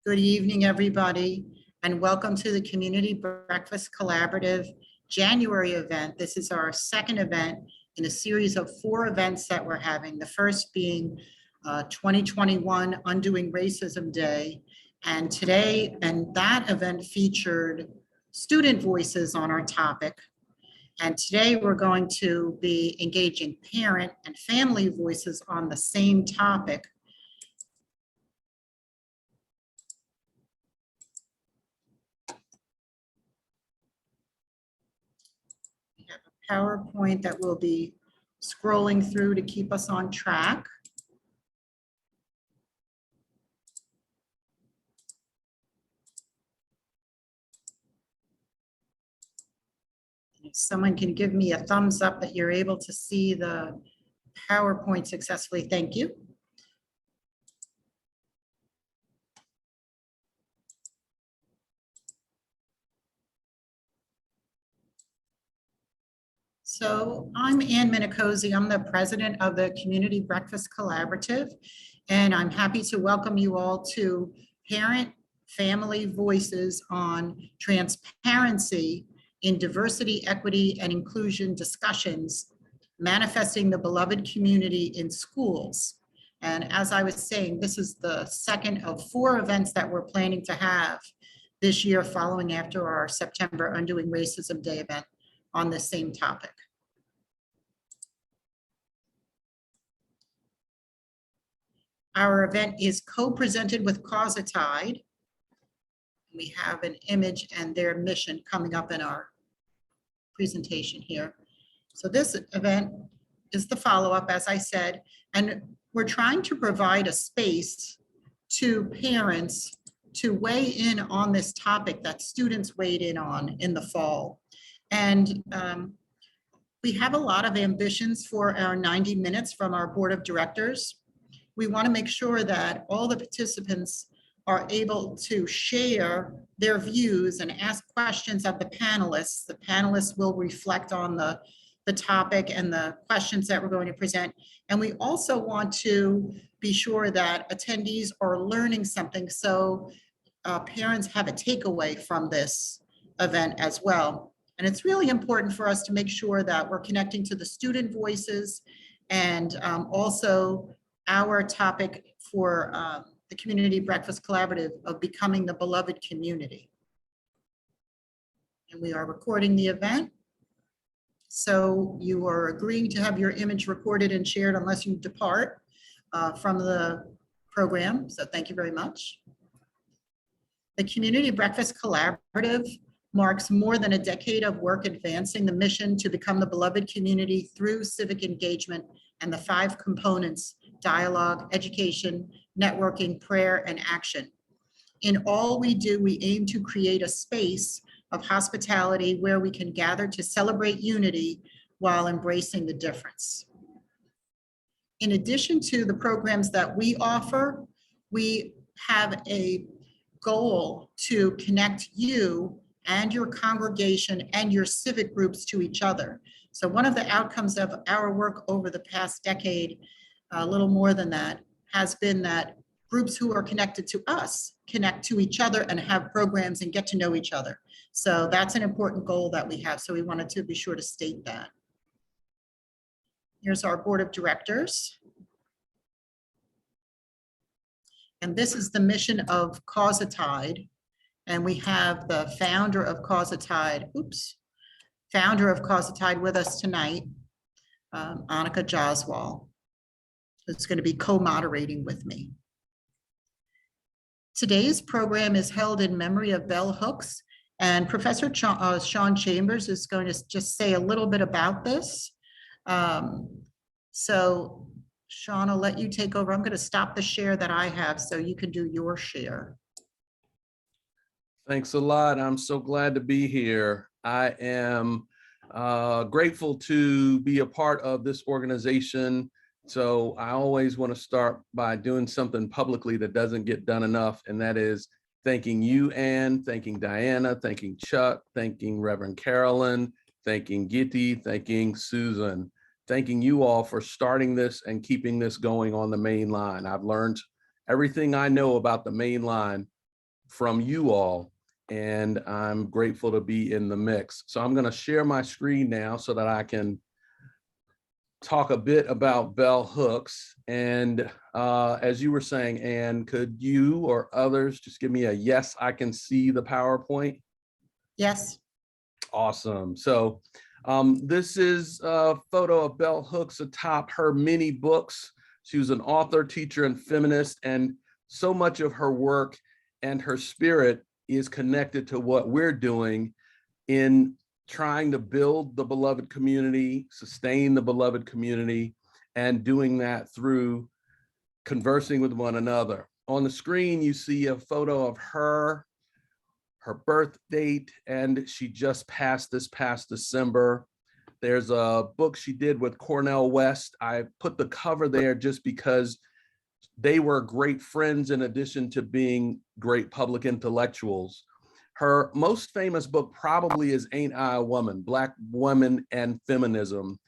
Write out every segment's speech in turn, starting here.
Good evening, everybody, and welcome to the Community Breakfast Collaborative January event. This is our second event in a series of 4 events that we're having. The first being 2021 Undoing Racism Day. And today, and that event featured student voices on our topic. And today we're going to be engaging parent and family voices on the same topic. We have a PowerPoint that we'll be scrolling through to keep us on track. If someone can give me a thumbs up that you're able to see the PowerPoint successfully, thank you. So I'm Ann Minicozy. I'm the president of the Community Breakfast Collaborative, and I'm happy to welcome you all to Parent Family Voices on Transparency in Diversity, Equity, and Inclusion Discussions, Manifesting the Beloved Community in Schools. And as I was saying, this is the second of 4 events that we're planning to have this year following after our September Undoing Racism Day event on the same topic. Our event is co-presented with CoSaTIDE. We have an image and their mission coming up in our presentation here. So this event is the follow-up, as I said, and we're trying to provide a space to parents to weigh in on this topic that students weighed in on in the fall. And we have a lot of ambitions for our 90 minutes from our board of directors. We want to make sure that all the participants are able to share their views and ask questions of the panelists. The panelists will reflect on the topic and the questions that we're going to present. And we also want to be sure that attendees are learning something, so parents have a takeaway from this event as well. And it's really important for us to make sure that we're connecting to the student voices and also our topic for the Community Breakfast Collaborative of becoming the beloved community. And we are recording the event. So you are agreeing to have your image recorded and shared unless you depart from the program. So thank you very much. The Community Breakfast Collaborative marks more than a decade of work advancing the mission to become the beloved community through civic engagement and the 5 components: dialogue, education, networking, prayer, and action. In all we do, we aim to create a space of hospitality where we can gather to celebrate unity while embracing the difference. In addition to the programs that we offer, we have a goal to connect you and your congregation and your civic groups to each other. So one of the outcomes of our work over the past decade, a little more than that, has been that groups who are connected to us connect to each other and have programs and get to know each other. So that's an important goal that we have. So we wanted to be sure to state that. Here's our board of directors. And this is the mission of CoSaTIDE. And we have the founder of CoSaTIDE, founder of CoSaTIDE with us tonight, Annika Jaswal, who's going to be co-moderating with me. Today's program is held in memory of Bell Hooks, and Professor Sean Chambers is going to just say a little bit about this. So Sean, I'll let you take over. I'm going to stop the share that I have so you can do your share. Thanks a lot. I'm so glad to be here. I am grateful to be a part of this organization. So I always want to start by doing something publicly that doesn't get done enough, and that is thanking you, Ann, thanking Diana, thanking Chuck, thanking Reverend Carolyn, thanking Gitti, thanking Susan, thanking you all for starting this and keeping this going on the main line. I've learned everything I know about the main line from you all, and I'm grateful to be in the mix. So I'm going to share my screen now so that I can talk a bit about bell hooks. And as you were saying, Anne, could you or others just give me a yes, I can see the PowerPoint? Yes. Awesome. So this is a photo of bell hooks atop her many books. She was an author, teacher, and feminist, and so much of her work and her spirit is connected to what we're doing in trying to build the beloved community, sustain the beloved community, and doing that through conversing with one another. On the screen, you see a photo of her birth date, and she just passed this past December. There's a book she did with Cornel West. I put the cover there just because they were great friends in addition to being great public intellectuals. Her most famous book probably is Ain't I a Woman? Black Women and Feminism.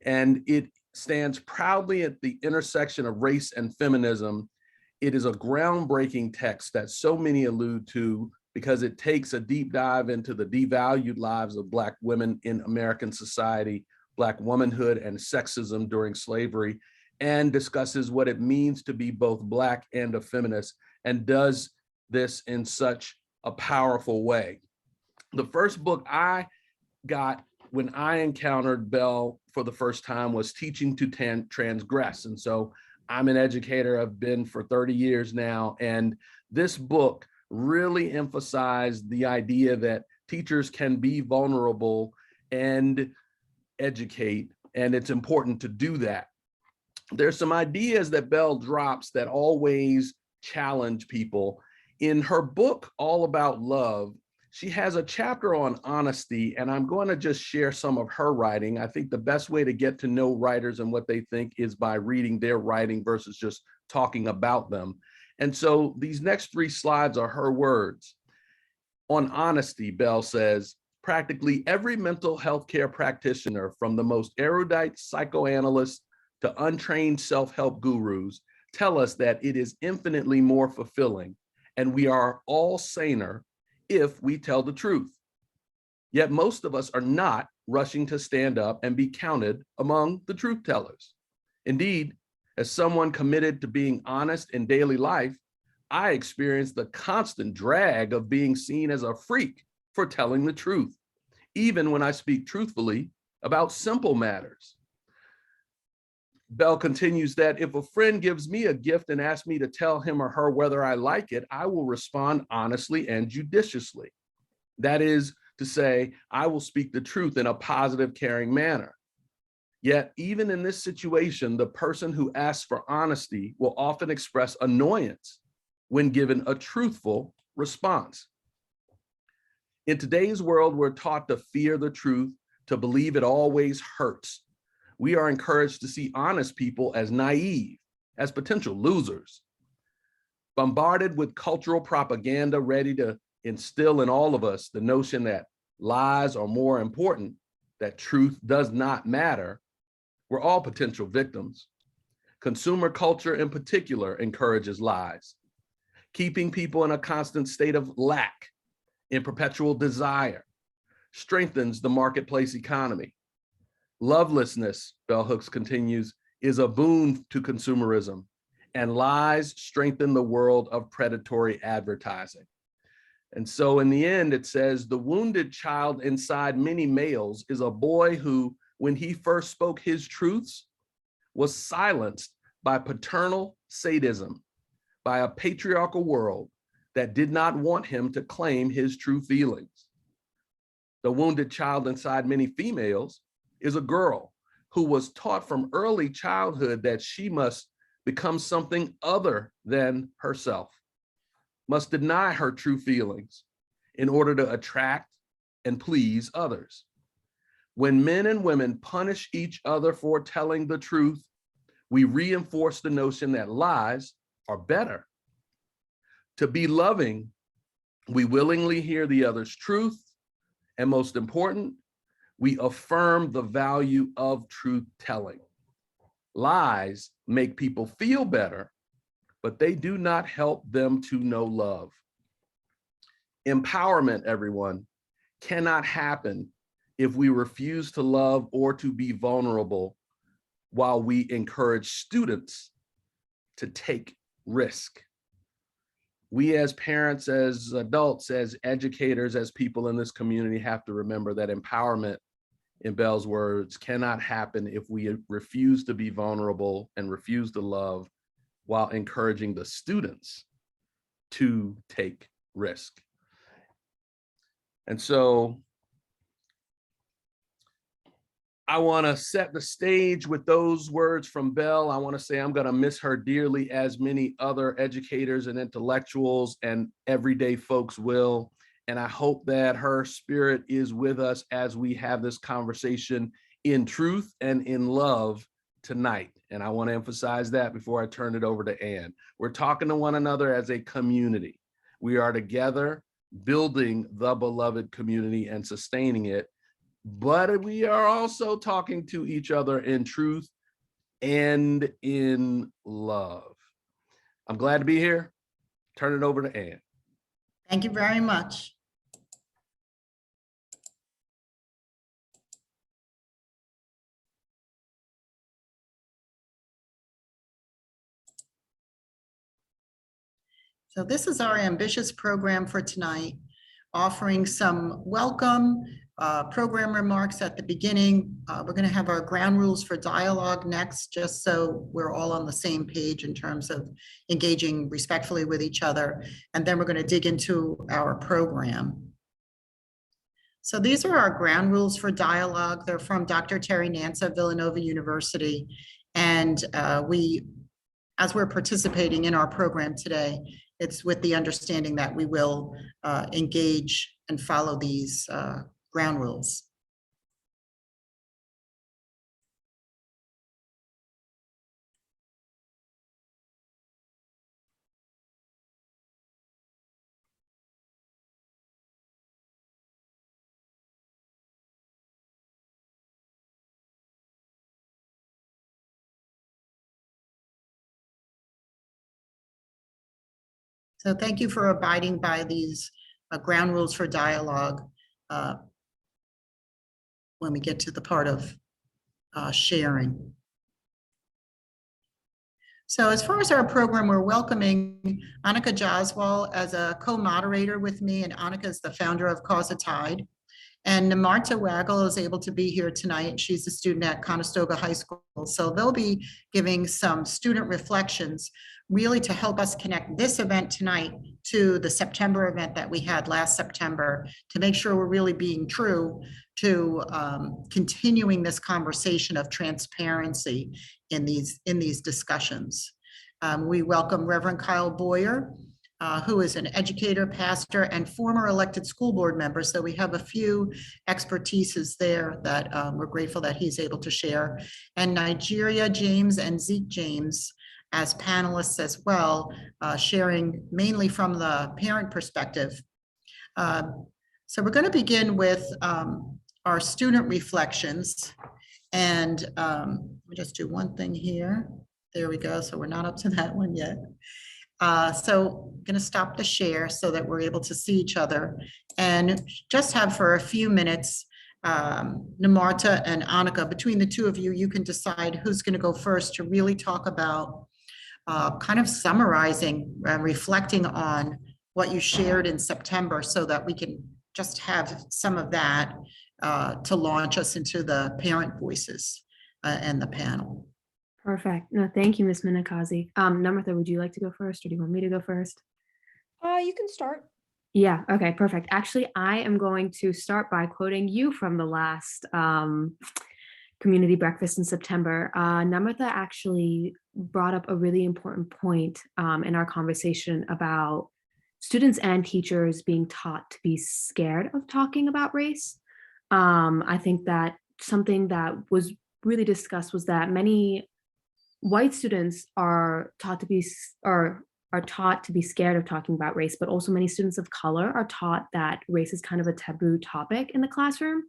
And it stands proudly at the intersection of race and feminism. It is a groundbreaking text that so many allude to because it takes a deep dive into the devalued lives of Black women in American society, Black womanhood and sexism during slavery, and discusses what it means to be both Black and a feminist, and does this in such a powerful way. The first book I got when I encountered Bell for the first time was Teaching to Transgress. And so I'm an educator, I've been for 30 years now, and this book really emphasized the idea that teachers can be vulnerable and educate, and it's important to do that. There's some ideas that Bell drops that always challenge people. In her book, All About Love, she has a chapter on honesty, and I'm going to just share some of her writing. I think the best way to get to know writers and what they think is by reading their writing versus just talking about them. And so these next 3 slides are her words. On honesty, Bell says, practically every mental health care practitioner, from the most erudite psychoanalysts to untrained self-help gurus, tell us that it is infinitely more fulfilling, and we are all saner if we tell the truth. Yet most of us are not rushing to stand up and be counted among the truth tellers. Indeed, as someone committed to being honest in daily life, I experience the constant drag of being seen as a freak for telling the truth, even when I speak truthfully about simple matters. Bell continues that if a friend gives me a gift and asks me to tell him or her whether I like it, I will respond honestly and judiciously. That is to say, I will speak the truth in a positive, caring manner. Yet, even in this situation, the person who asks for honesty will often express annoyance when given a truthful response. In today's world, we're taught to fear the truth, to believe it always hurts. We are encouraged to see honest people as naive, as potential losers. Bombarded with cultural propaganda ready to instill in all of us the notion that lies are more important, that truth does not matter, we're all potential victims. Consumer culture in particular encourages lies, keeping people in a constant state of lack, in perpetual desire, strengthens the marketplace economy. Lovelessness, Bell Hooks continues, is a boon to consumerism, and lies strengthen the world of predatory advertising. And so in the end, it says, the wounded child inside many males is a boy who, when he first spoke his truths, was silenced by paternal sadism, by a patriarchal world that did not want him to claim his true feelings. The wounded child inside many females is a girl who was taught from early childhood that she must become something other than herself, must deny her true feelings in order to attract and please others. When men and women punish each other for telling the truth, we reinforce the notion that lies are better. To be loving, we willingly hear the other's truth, and most important, we affirm the value of truth-telling. Lies make people feel better, but they do not help them to know love. Empowerment, everyone, cannot happen if we refuse to love or to be vulnerable while we encourage students to take risk. We as parents, as adults, as educators, as people in this community have to remember that empowerment, in Belle's words, cannot happen if we refuse to be vulnerable and refuse to love while encouraging the students to take risk. And so I want to set the stage with those words from Belle. I want to say I'm going to miss her dearly, as many other educators and intellectuals and everyday folks will. And I hope that her spirit is with us as we have this conversation in truth and in love tonight. And I want to emphasize that before I turn it over to Ann. We're talking to one another as a community. We are together building the beloved community and sustaining it. But we are also talking to each other in truth and in love. I'm glad to be here. Turn it over to Ann. Thank you very much. So this is our ambitious program for tonight, offering some welcome program remarks at the beginning. We're going to have our ground rules for dialogue next, just so we're all on the same page in terms of engaging respectfully with each other. And then we're going to dig into our program. So these are our ground rules for dialogue. They're from Dr. Terry Nance of Villanova University. And as we're participating in our program today, it's with the understanding that we will engage and follow these ground rules. So thank you for abiding by these ground rules for dialogue when we get to the part of sharing. So as far as our program, we're welcoming Annika Jaswal as a co-moderator with me, and Annika is the founder of CoSaTIDE. And Marta Waggle is able to be here tonight. She's a student at Conestoga High School. So they'll be giving some student reflections really to help us connect this event tonight to the September event that we had last September, to make sure we're really being true to continuing this conversation of transparency in these discussions. We welcome Reverend Kyle Boyer, who is an educator, pastor, and former elected school board member. So we have a few expertises there that we're grateful that he's able to share. And Nigeria James and Zeke James as panelists as well, sharing mainly from the parent perspective. So we're going to begin with our student reflections. And let me just do one thing here. There we go. So we're not up to that one yet. So I'm going to stop the share so that we're able to see each other and just have for a few minutes, Namarta and Annika, between the two of you, you can decide who's going to go first to really talk about kind of summarizing and reflecting on what you shared in September so that we can just have some of that to launch us into the parent voices and the panel. Perfect. No, thank you, Ms. Minakazi. Namartha, would you like to go first, or do you want me to go first? You can start. Yeah, okay, perfect. Actually, I am going to start by quoting you from the last community breakfast in September. Namartha actually brought up a really important point in our conversation about students and teachers being taught to be scared of talking about race. I think that something that was really discussed was that many white students are taught to be scared of talking about race, but also many students of color are taught that race is kind of a taboo topic in the classroom,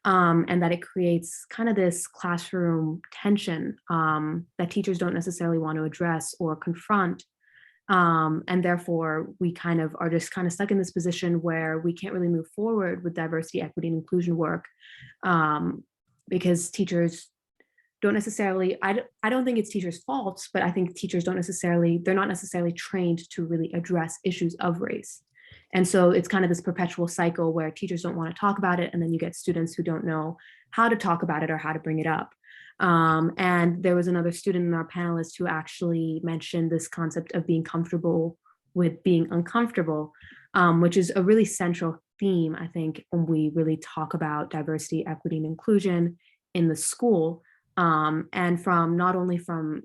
and that it creates kind of this classroom tension that teachers don't necessarily want to address or confront And therefore, we kind of are just kind of stuck in this position where we can't really move forward with diversity, equity, and inclusion work because teachers don't necessarily, I don't think it's teachers' faults, but I think teachers don't necessarily, they're not necessarily trained to really address issues of race. And so it's kind of this perpetual cycle where teachers don't want to talk about it, and then you get students who don't know how to talk about it or how to bring it up. And there was another student in our panelists who actually mentioned this concept of being comfortable with being uncomfortable, which is a really central theme, I think, when we really talk about diversity, equity, and inclusion in the school. And from not only from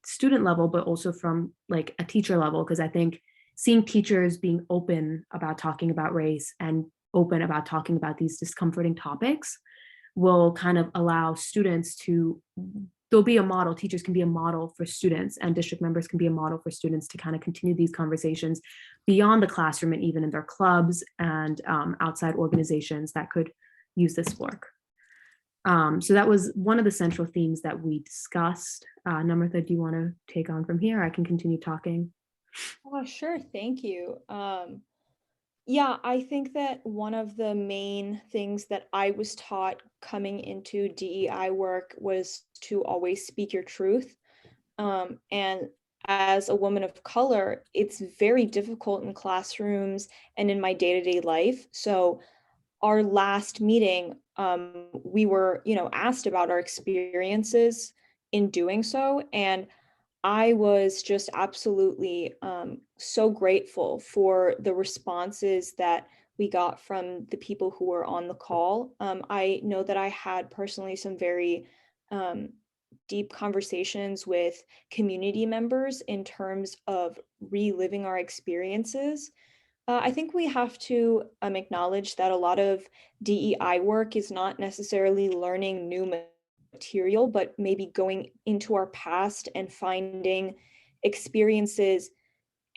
student level, but also from like a teacher level, because I think seeing teachers being open about talking about race and open about talking about these discomforting topics will kind of allow students to, there'll be a model, teachers can be a model for students, and district members can be a model for students to kind of continue these conversations beyond the classroom and even in their clubs and outside organizations that could use this work. So that was one of the central themes that we discussed. Namratha, do you want to take on from here? I can continue talking. Oh, sure. Thank you. Yeah, I think that one of the main things that I was taught coming into DEI work was to always speak your truth. And as a woman of color, it's very difficult in classrooms and in my day-to-day life. So our last meeting, we were, asked about our experiences in doing so. And I was just absolutely so grateful for the responses that we got from the people who were on the call. I know that I had personally some very deep conversations with community members in terms of reliving our experiences. I think we have to acknowledge that a lot of DEI work is not necessarily learning new material, but maybe going into our past and finding experiences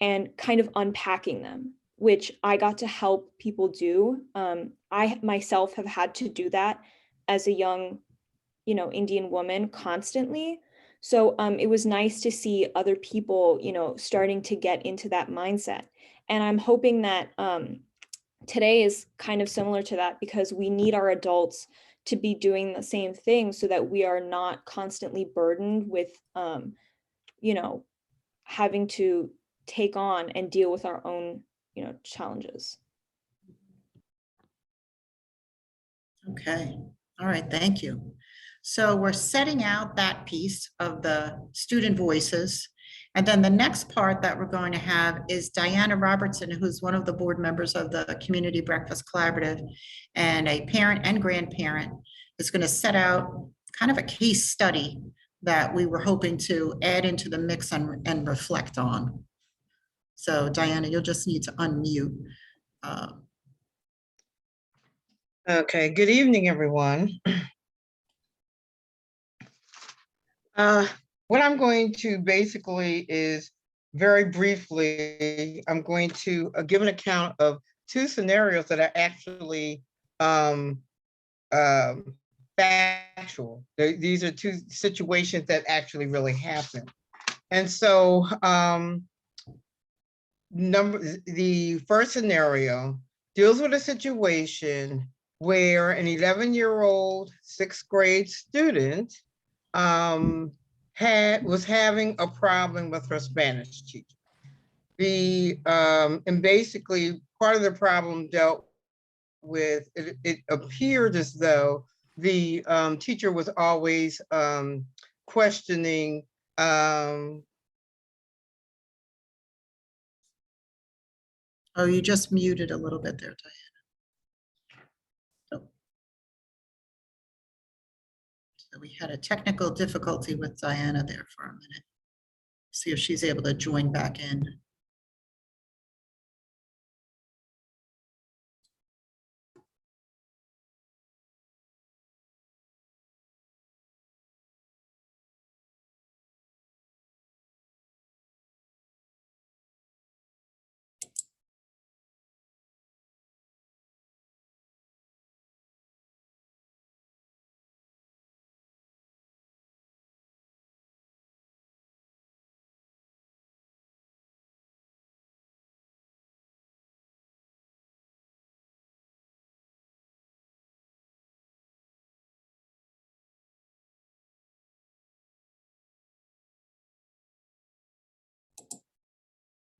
and kind of unpacking them, which I got to help people do. I myself have had to do that as a young, Indian woman constantly. So it was nice to see other people, starting to get into that mindset. And I'm hoping that today is kind of similar to that, because we need our adults to be doing the same thing so that we are not constantly burdened with, having to take on and deal with our own, challenges. Okay, all right, thank you. So we're setting out that piece of the student voices. And then the next part that we're going to have is Diana Robertson, who's one of the board members of the Community Breakfast Collaborative and a parent and grandparent, is going to set out kind of a case study that we were hoping to add into the mix and reflect on. So Diana, you'll just need to unmute. Okay, good evening, everyone. What I'm going to basically is very briefly, I'm going to give an account of two scenarios that are actually factual. These are two situations that actually really happened. And so the first scenario deals with a situation where an 11-year-old sixth grade student was having a problem with her Spanish teacher. And basically part of the problem dealt with, it appeared as though the teacher was always questioning Oh, you just muted a little bit there, Diana. So we had a technical difficulty with Diana there for a minute. See if she's able to join back in.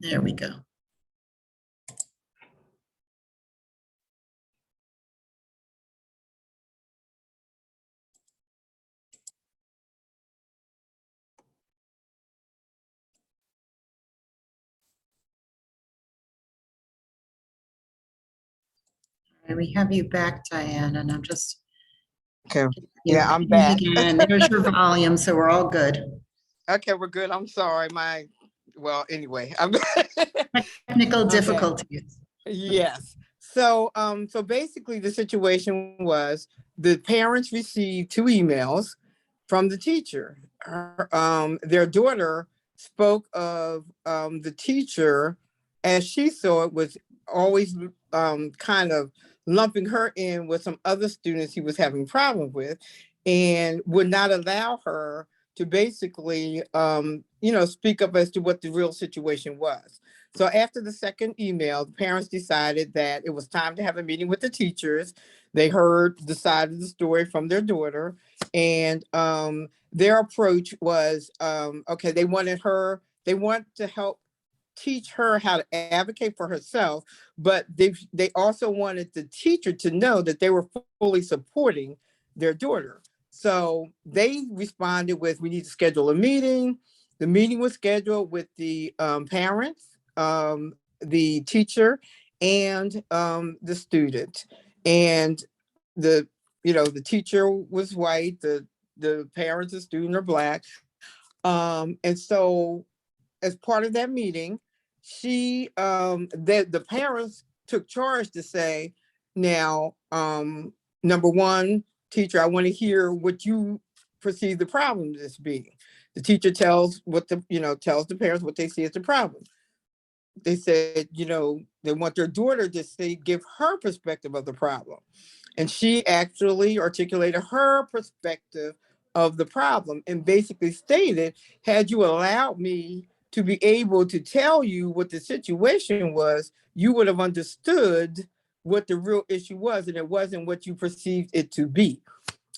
There we go. And we have you back, Diane, and I'm just. Okay. Yeah, I'm you back. again. There's your volume, so we're all good. Okay, we're good. I'm sorry. Well, anyway, I'm Technical back. difficulties. Yes. So basically the situation was the parents received 2 emails from the teacher. Their daughter spoke of the teacher, as she saw it, was always kind of lumping her in with some other students he was having problems with, and would not allow her to basically speak up as to what the real situation was. So after the second email, the parents decided that it was time to have a meeting with the teachers. They heard the side of the story from their daughter, and their approach was, okay, they want to help teach her how to advocate for herself, but they also wanted the teacher to know that they were fully supporting their daughter. So they responded with, we need to schedule a meeting. The meeting was scheduled with the parents, the teacher, and the student. And the teacher was white, the parents and student are Black. And so as part of that meeting, the parents took charge to say, now, number one, teacher, I want to hear what you perceive the problem as being. The teacher tells the parents what they see as the problem. They said, they want their daughter to give her perspective of the problem. And she actually articulated her perspective of the problem and basically stated, had you allowed me to be able to tell you what the situation was, you would have understood what the real issue was, and it wasn't what you perceived it to be.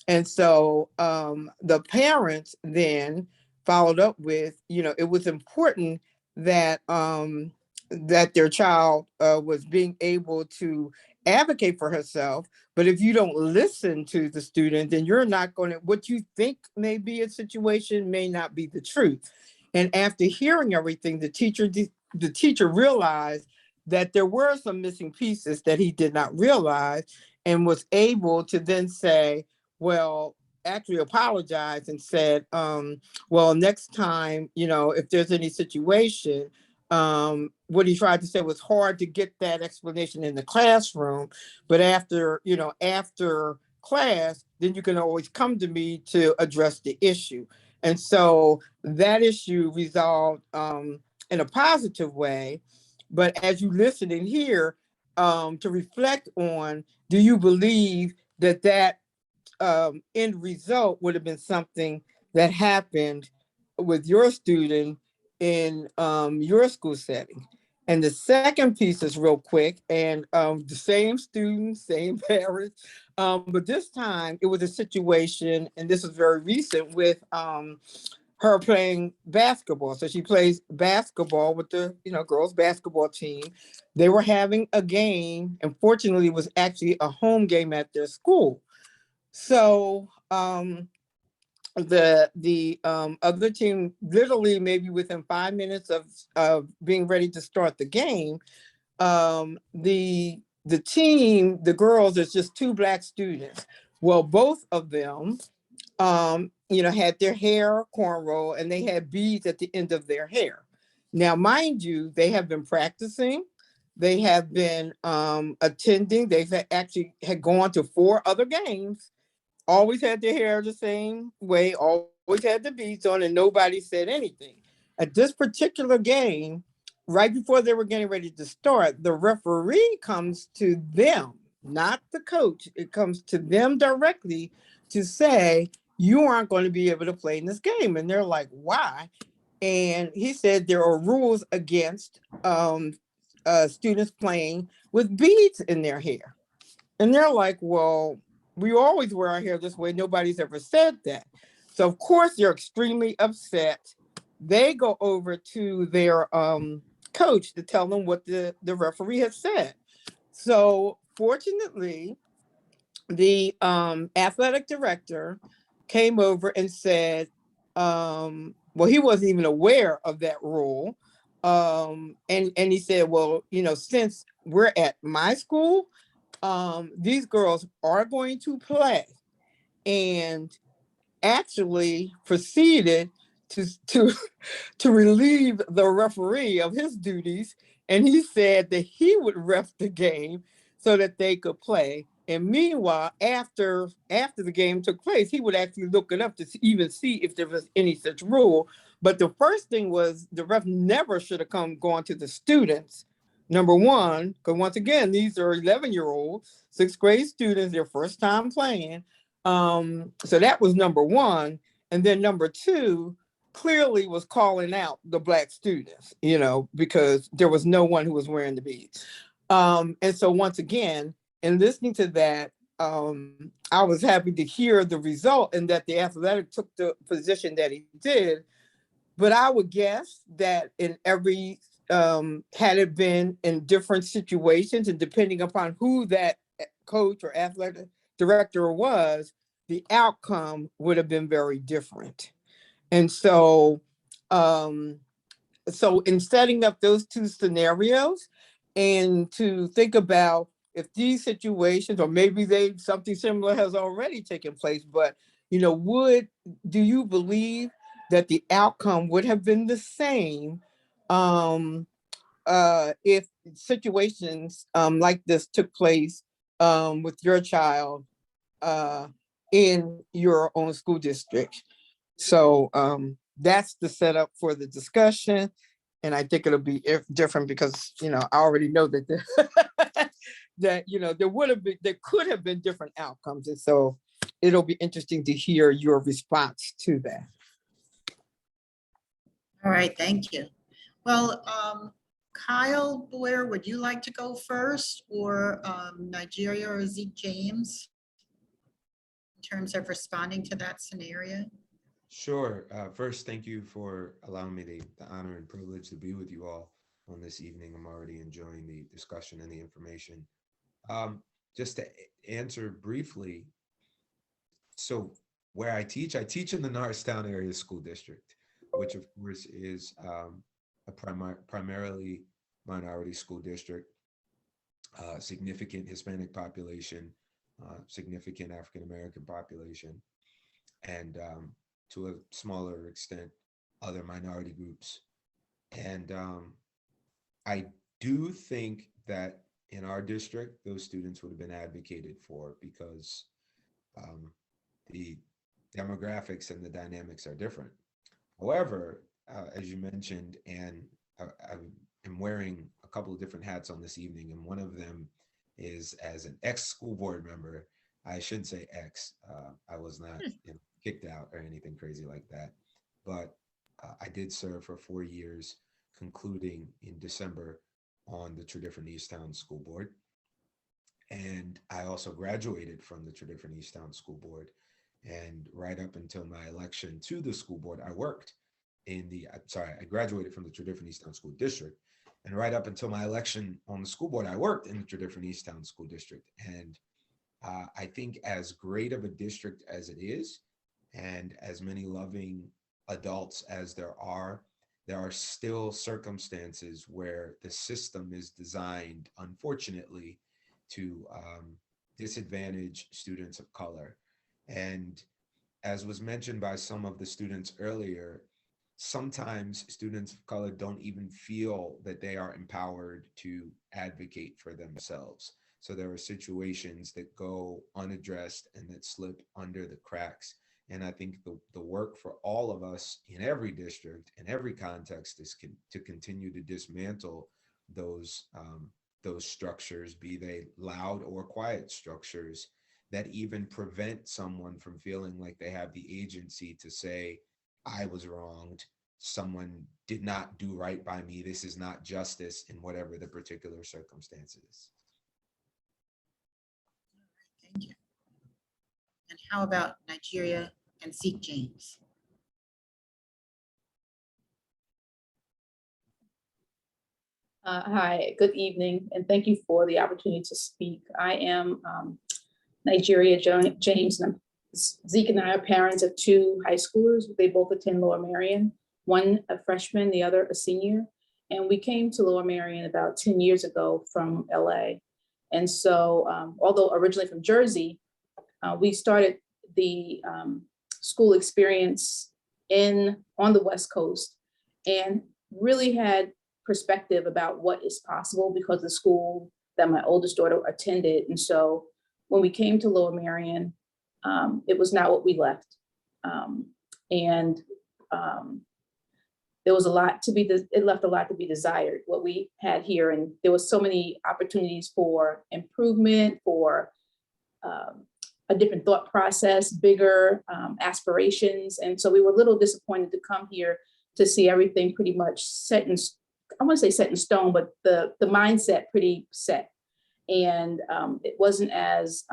And so the parents then followed up with, it was important that that their child was being able to advocate for herself. But if you don't listen to the student, then you're not going to, what you think may be a situation may not be the truth. And after hearing everything, the teacher realized that there were some missing pieces that he did not realize, and was able to then say, well, actually apologized and said, well, next time, if there's any situation, what he tried to say was hard to get that explanation in the classroom, but after class, then you can always come to me to address the issue. And so that issue resolved in a positive way. But as you listen and hear, to reflect on, do you believe that end result would have been something that happened with your student in your school setting? And the second piece is real quick, and the same students, same parents, but this time it was a situation, and this is very recent, with her playing basketball. So she plays basketball with the girls basketball team. They were having a game, and fortunately it was actually a home game at their school. So the other team, literally maybe within 5 minutes of being ready to start the game, the team, the girls, there's just 2 Black students. Well, both of them had their hair cornrow, and they had beads at the end of their hair. Now, mind you, they have been practicing. They have been attending. They've actually had gone to 4 other games, always had their hair the same way, always had the beads on, and nobody said anything. At this particular game, right before they were getting ready to start, the referee comes to them, not the coach. It comes to them directly to say, you aren't going to be able to play in this game. And they're like, why? And he said there are rules against students playing with beads in their hair. And they're like, well, we always wear our hair this way. Nobody's ever said that. So of course they're extremely upset. They go over to their coach to tell them what the referee has said. So fortunately, the athletic director came over and said, well, he wasn't even aware of that rule. And he said, well, you know, since we're at my school, these girls are going to play, and actually proceeded to relieve the referee of his duties. And he said that he would ref the game so that they could play. And meanwhile, after the game took place, he would actually look it up to even see if there was any such rule. But the first thing was the ref never should have gone to the students. Number one, because once again, these are 11-year-olds, 6th grade students, their first time playing. So that was number one. And then number two, clearly was calling out the Black students, you know, because there was no one who was wearing the beads. And so once again, in listening to that, I was happy to hear the result and that the athletic took the position that he did. But I would guess that in every, had it been in different situations and depending upon who that coach or athletic director was, the outcome would have been very different. And so, so in setting up those two scenarios and to think about if these situations, or maybe something similar has already taken place, but you know, do you believe that the outcome would have been the same if situations like this took place with your child in your own school district? So that's the setup for the discussion. And I think it'll be different because, you know, I already know that that, you know, there could have been different outcomes. And so it'll be interesting to hear your response to that. All right, thank you. Well, Kyle Boyer, would you like to go first, or Nigeria or Zeke James in terms of responding to that scenario? Sure. First, thank you for allowing me the honor and privilege to be with you all on this evening. I'm already enjoying the discussion and the information. Just to answer briefly, so where I teach in the Norristown area school district, which of course is a primarily minority school district, significant Hispanic population, significant African-American population, and to a smaller extent, other minority groups. And I do think that in our district, those students would have been advocated for because the demographics and the dynamics are different. However, as you mentioned, and I am wearing a couple of different hats on this evening, and one of them is as an ex-school board member. I shouldn't say ex, I was not kicked out or anything crazy like that, but I did serve for 4 years, concluding in December on the Tredyffrin-Easttown School Board. And I also graduated from the Tredyffrin-Easttown School Board. And right up until my election to the school board, I worked in the, I graduated from the Tredyffrin-Easttown School District. And right up until my election on the school board, I worked in the Tredyffrin-Easttown School District. And I think as great of a district as it is, and as many loving adults as there are still circumstances where the system is designed, unfortunately, to disadvantage students of color. And as was mentioned by some of the students earlier, sometimes students of color don't even feel that they are empowered to advocate for themselves. So there are situations that go unaddressed and that slip under the cracks. And I think the work for all of us in every district, in every context, is to continue to dismantle those structures, be they loud or quiet structures, that even prevent someone from feeling like they have the agency to say, I was wronged, someone did not do right by me, this is not justice in whatever the particular circumstances. Thank you. And how about Nigeria and Zeke James? Hi, good evening, and thank you for the opportunity to speak. I am Nigeria James, and Zeke and I are parents of two high schoolers. They both attend Lower Merion, one a freshman, the other a senior. And we came to Lower Merion about 10 years ago from LA. And so, although originally from Jersey, we started the school experience on the West Coast and really had perspective about what is possible because the school that my oldest daughter attended. And so when we came to Lower Merion, it was not what we left. There was a lot to be, it left a lot to be desired, what we had here. And there was so many opportunities for improvement, for a different thought process, bigger aspirations. And so we were a little disappointed to come here to see everything pretty much set in, I wouldn't say set in stone, but the mindset pretty set. And it wasn't as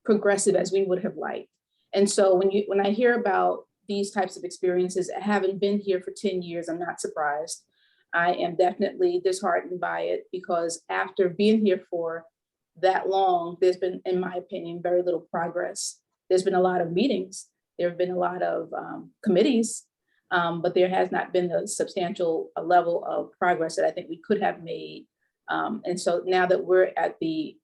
progressive as we would have liked. And so when I hear about these types of experiences, having been here for 10 years, I'm not surprised. I am definitely disheartened by it because after being here for that long, there's been, in my opinion, very little progress. There's been a lot of meetings. There have been a lot of committees, but there has not been the substantial level of progress that I think we could have made. And so now that we're at the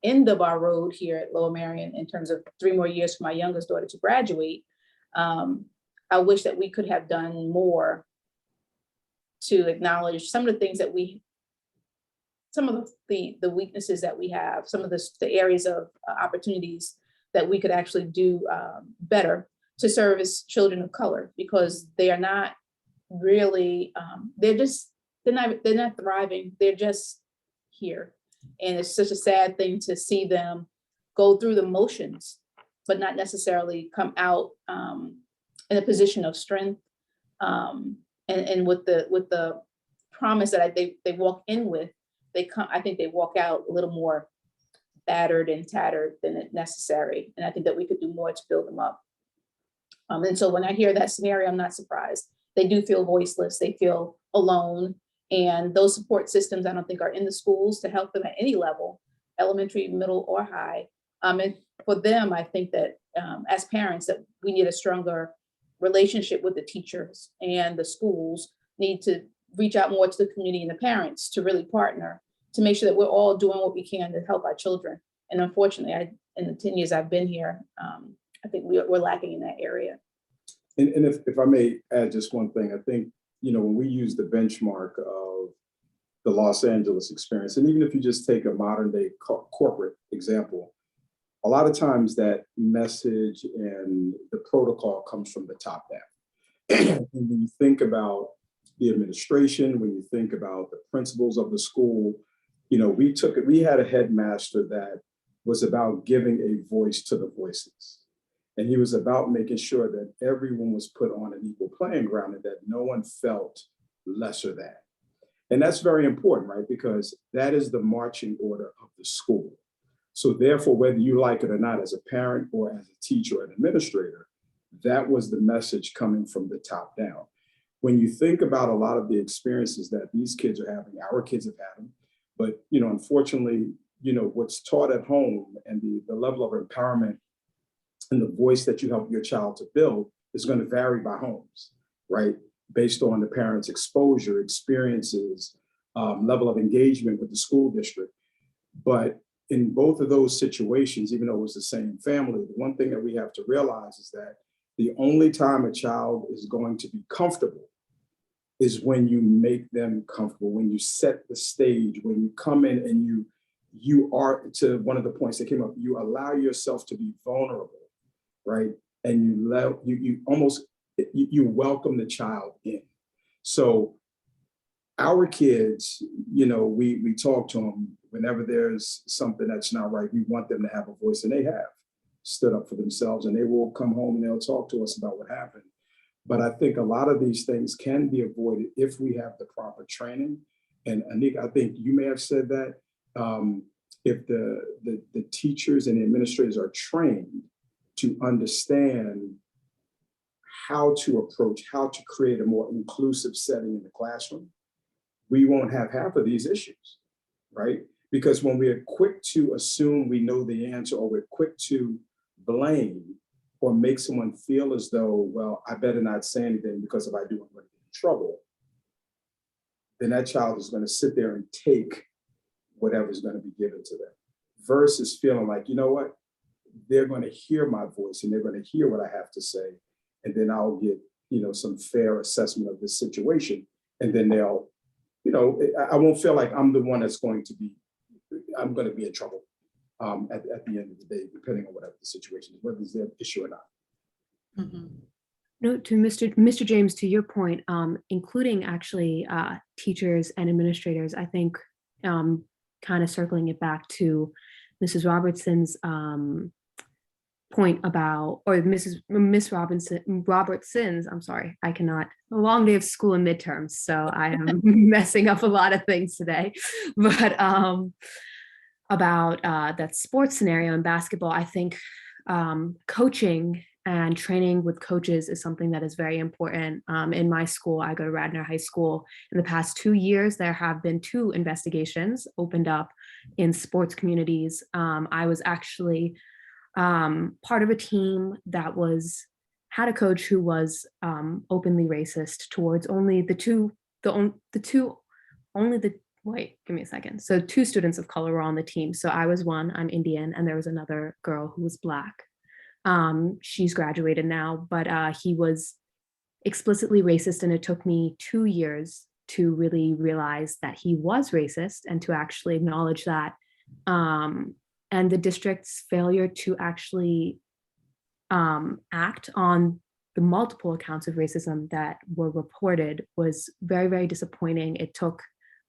end of our road here at Lower Merion in terms of 3 more years for my youngest daughter to graduate, I wish that we could have done more to acknowledge some of the things that some of the weaknesses that we have, some of the areas of opportunities that we could actually do better to service children of color, because they are not really, they're not thriving, they're just here. And it's such a sad thing to see them go through the motions, but not necessarily come out in a position of strength. And with the promise that they walk in with, I think they walk out a little more battered and tattered than it necessary. And I think that we could do more to build them up. And so when I hear that scenario, I'm not surprised. They do feel voiceless, they feel alone. And those support systems, I don't think, are in the schools to help them at any level, elementary, middle, or high. And for them, I think that as parents, that we need a stronger relationship with the teachers, and the schools need to reach out more to the community and the parents to really partner to make sure that we're all doing what we can to help our children. And unfortunately, in the 10 years I've been here, I think we're lacking in that area. And if I may add just one thing, I think, when we use the benchmark of the Los Angeles experience, and even if you just take a modern day corporate example, a lot of times that message and the protocol comes from the top down. And when you think about the administration, when you think about the principals of the school, we had a headmaster that was about giving a voice to the voiceless. And he was about making sure that everyone was put on an equal playing ground and that no one felt lesser than. And that's very important, right? Because that is the marching order of the school. So therefore, whether you like it or not, as a parent or as a teacher or an administrator, that was the message coming from the top down. When you think about a lot of the experiences that these kids are having, our kids have had them, but unfortunately, what's taught at home and the level of empowerment and the voice that you help your child to build is going to vary by homes, right? Based on the parents' exposure, experiences, level of engagement with the school district. But in both of those situations, even though it was the same family, the one thing that we have to realize is that the only time a child is going to be comfortable is when you make them comfortable, when you set the stage, when you come in and you are, to one of the points that came up, you allow yourself to be vulnerable, right? And you welcome the child in. So our kids, we talk to them whenever there's something that's not right. We want them to have a voice, and they have stood up for themselves, and they will come home and they'll talk to us about what happened. But I think a lot of these things can be avoided if we have the proper training. And Anika, I think you may have said that if the teachers and the administrators are trained to understand how to approach, how to create a more inclusive setting in the classroom, we won't have half of these issues, right? Because when we're quick to assume we know the answer, or we're quick to blame or make someone feel as though, well, I better not say anything because if I do, I'm going to get in trouble, then that child is going to sit there and take whatever's going to be given to them, versus feeling like, you know what, they're going to hear my voice and they're going to hear what I have to say, and then I'll get, some fair assessment of this situation, and then they'll, I won't feel like I'm the one that's going to be in trouble at the end of the day, depending on whatever the situation is, whether it's their issue or not. Mhm. No, to Mr. James, to your point, including actually teachers and administrators, I think kind of circling it back to Mrs. Robertson's point about, or Miss Robertson's, I'm sorry, I cannot, a long day of school and midterms, so I am messing up a lot of things today, but about that sports scenario in basketball, I think coaching and training with coaches is something that is very important. In my school, I go to Radnor High School. In the past 2 years, there have been 2 investigations opened up in sports communities. I was actually part of a team that had a coach who was openly racist towards wait, give me a second. So 2 students of color were on the team. So I was one, I'm Indian, and there was another girl who was Black. She's graduated now, but he was explicitly racist, and it took me 2 years to really realize that he was racist and to actually acknowledge that. And the district's failure to actually act on the multiple accounts of racism that were reported was very, very disappointing. It took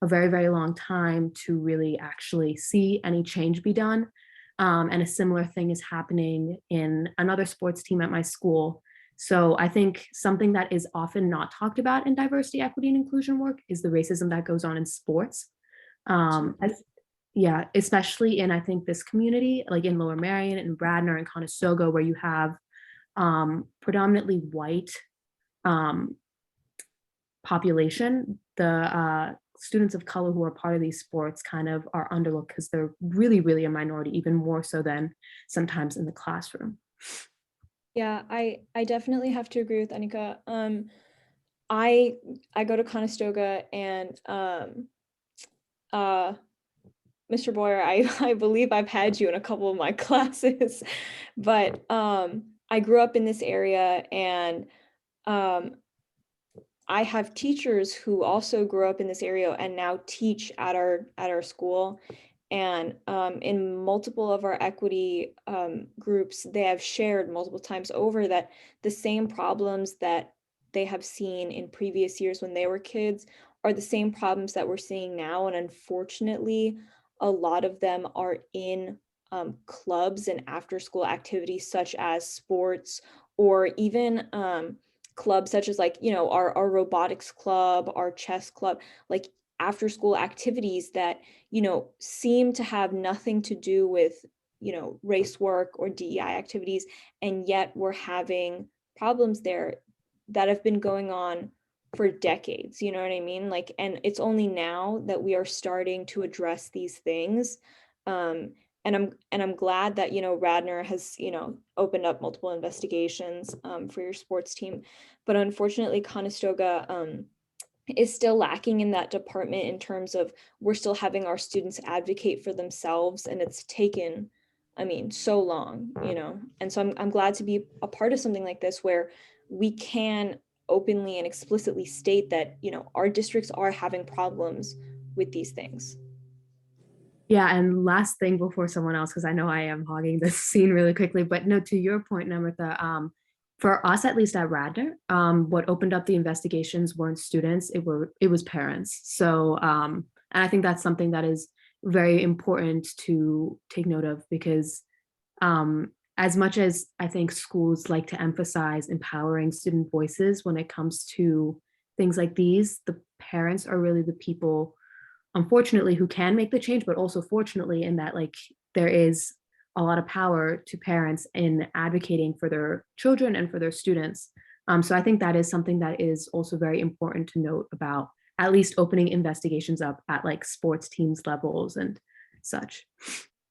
a very, very long time to really actually see any change be done. And a similar thing is happening in another sports team at my school. So I think something that is often not talked about in diversity, equity, and inclusion work is the racism that goes on in sports. Especially in, I think, this community, like in Lower Merion and Radnor and Conestoga, where you have predominantly white population. The students of color who are part of these sports kind of are underlooked because they're really, really a minority, even more so than sometimes in the classroom. Yeah, I definitely have to agree with Anika. I go to Conestoga, and Mr. Boyer, I believe I've had you in a couple of my classes, but I grew up in this area, and I have teachers who also grew up in this area and now teach at our school. And in multiple of our equity groups, they have shared multiple times over that the same problems that they have seen in previous years when they were kids are the same problems that we're seeing now. And unfortunately, a lot of them are in clubs and after school activities such as sports, or even clubs such as, like, our robotics club, our chess club, like after school activities that, seem to have nothing to do with, race work or DEI activities. And yet we're having problems there that have been going on for decades, you know what I mean? Like, and it's only now that we are starting to address these things. And I'm glad that, Radnor has, opened up multiple investigations for your sports team. But unfortunately, Conestoga is still lacking in that department in terms of we're still having our students advocate for themselves, and it's taken, so long, And so I'm glad to be a part of something like this where we can openly and explicitly state that, our districts are having problems with these things. Yeah, and last thing before someone else, because I know I am hogging this scene really quickly, but no, to your point, Namrata, for us, at least at Radnor, what opened up the investigations weren't students, it was parents. So, and I think that's something that is very important to take note of, because as much as I think schools like to emphasize empowering student voices when it comes to things like these, the parents are really the people, unfortunately, who can make the change, but also fortunately in that, like, there is a lot of power to parents in advocating for their children and for their students. So I think that is something that is also very important to note about at least opening investigations up at like sports teams levels and such.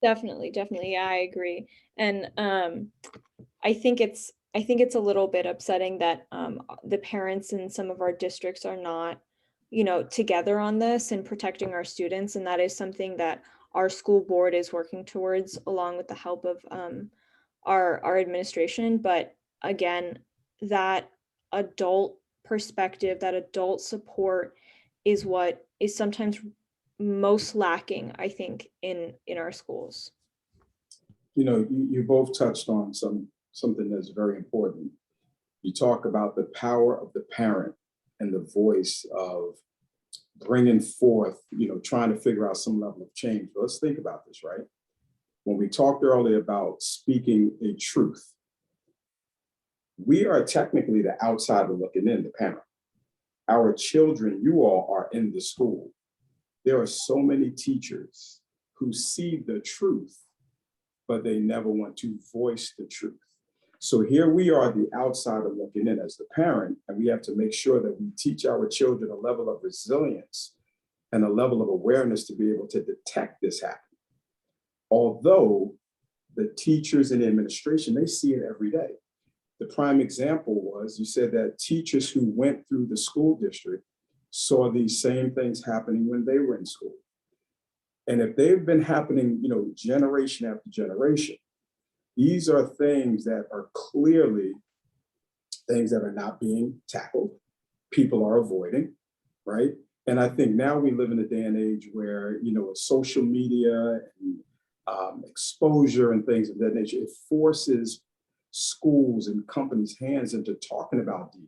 Definitely, definitely. Yeah, I agree. And I think it's a little bit upsetting that the parents in some of our districts are not, together on this and protecting our students. And that is something that our school board is working towards, along with the help of our administration. But again, that adult perspective, that adult support is what is sometimes most lacking, I think, in our schools. You know, you both touched on something that's very important. You talk about the power of the parent and the voice of bringing forth, trying to figure out some level of change. But let's think about this, right? When we talked earlier about speaking a truth, we are technically the outsider looking in, the parent. Our children, you all are in the school. There are so many teachers who see the truth, but they never want to voice the truth. So here we are, the outsider looking in as the parent, and we have to make sure that we teach our children a level of resilience and a level of awareness to be able to detect this happening. Although the teachers and the administration, they see it every day. The prime example was, you said that teachers who went through the school district saw these same things happening when they were in school. And if they've been happening, generation after generation, these are things that are clearly things that are not being tackled. People are avoiding, right? And I think now we live in a day and age where, social media and exposure and things of that nature, it forces schools and companies' hands into talking about DEI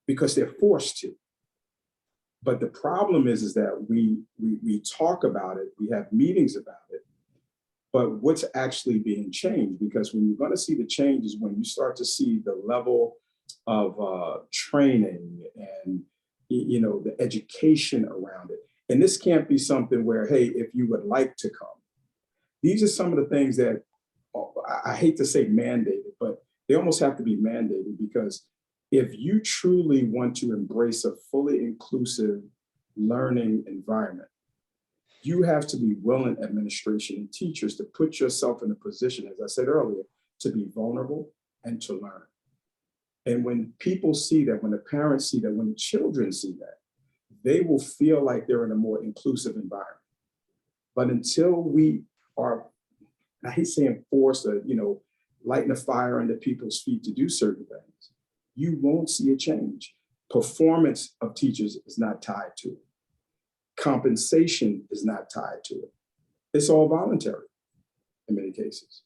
because they're forced to. But the problem is that we talk about it, we have meetings about it, but what's actually being changed? Because when you're going to see the changes, when you start to see the level of training and the education around it, and this can't be something where, hey, if you would like to come. These are some of the things that I hate to say mandated, but they almost have to be mandated, because if you truly want to embrace a fully inclusive learning environment, you have to be willing, administration and teachers, to put yourself in a position, as I said earlier, to be vulnerable and to learn. And when people see that, when the parents see that, when the children see that, they will feel like they're in a more inclusive environment. But until we are, I hate saying forced to, lighting a fire under people's feet to do certain things, you won't see a change. Performance of teachers is not tied to it. Compensation is not tied to it. It's all voluntary in many cases.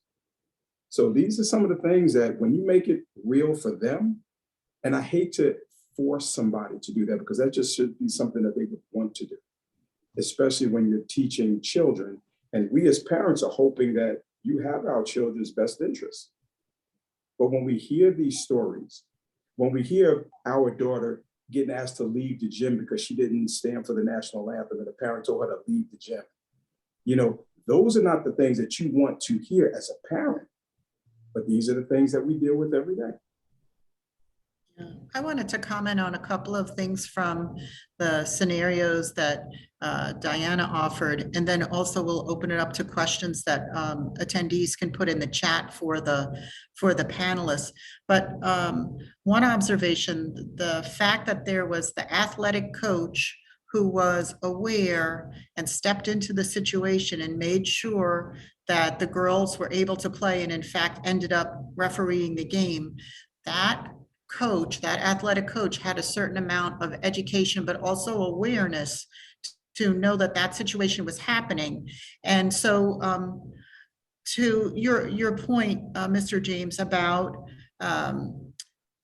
So these are some of the things that when you make it real for them, and I hate to force somebody to do that, because that just should be something that they would want to do, especially when you're teaching children. And we as parents are hoping that you have our children's best interests. But when we hear these stories, when we hear our daughter getting asked to leave the gym because she didn't stand for the national anthem and the parent told her to leave the gym, those are not the things that you want to hear as a parent, but these are the things that we deal with every day. I wanted to comment on a couple of things from the scenarios that Diana offered, and then also we'll open it up to questions that attendees can put in the chat for the panelists. But one observation, the fact that there was the athletic coach who was aware and stepped into the situation and made sure that the girls were able to play and in fact ended up refereeing the game, that coach, that athletic coach, had a certain amount of education, but also awareness to know that that situation was happening. And so to your point, Mr. James, about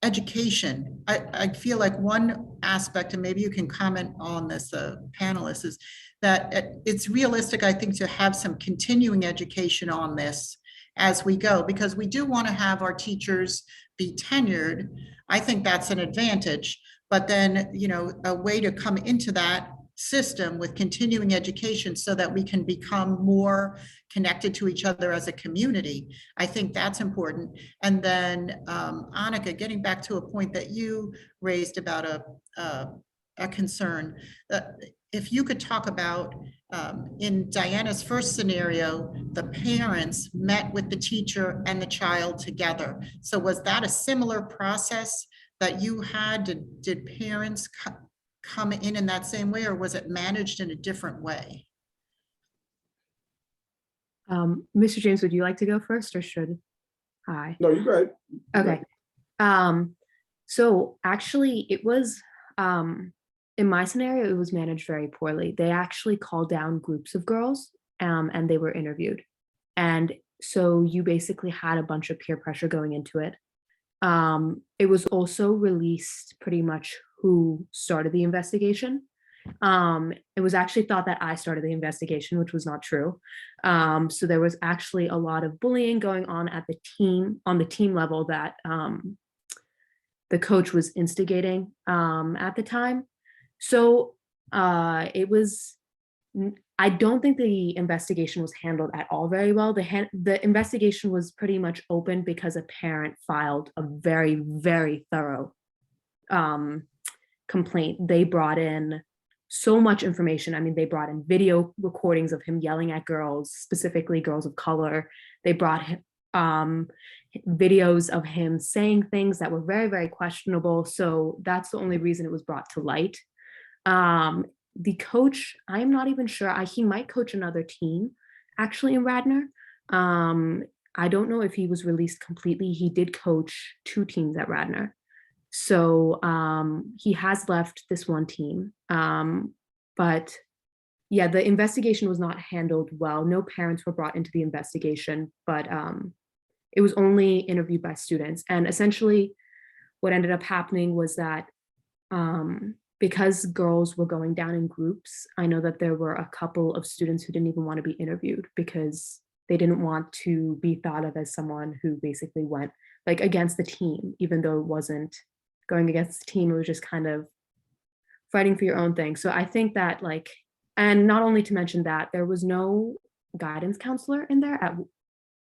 education, I feel like one aspect, and maybe you can comment on this, panelists, is that it's realistic, I think, to have some continuing education on this as we go, because we do want to have our teachers be tenured. I think that's an advantage, but then, a way to come into that system with continuing education so that we can become more connected to each other as a community. I think that's important. And then Annika, getting back to a point that you raised about a concern, if you could talk about in Diana's first scenario, the parents met with the teacher and the child together. So was that a similar process that you had? Did parents come in that same way, or was it managed in a different way? Mr. James, would you like to go first, or should I? No, you're right. Okay. So actually it was, in my scenario, it was managed very poorly. They actually called down groups of girls and they were interviewed. And so you basically had a bunch of peer pressure going into it. It was also released pretty much who started the investigation. It was actually thought that I started the investigation, which was not true. So there was actually a lot of bullying going on at the team level that the coach was instigating at the time. So it was, I don't think the investigation was handled at all very well. The investigation was pretty much open because a parent filed a very, very thorough complaint. They brought in so much information. I mean, they brought in video recordings of him yelling at girls, specifically girls of color. They brought videos of him saying things that were very, very questionable. So that's the only reason it was brought to light. The coach, I'm not even sure. He might coach another team actually in Radnor. I don't know if he was released completely. He did coach 2 teams at Radnor. So he has left this one team. But yeah, the investigation was not handled well. No parents were brought into the investigation, but it was only interviewed by students. And essentially what ended up happening was that because girls were going down in groups, I know that there were a couple of students who didn't even want to be interviewed because they didn't want to be thought of as someone who basically went like against the team, even though it wasn't going against the team, it was just kind of fighting for your own thing. So I think that like, and not only to mention that there was no guidance counselor in there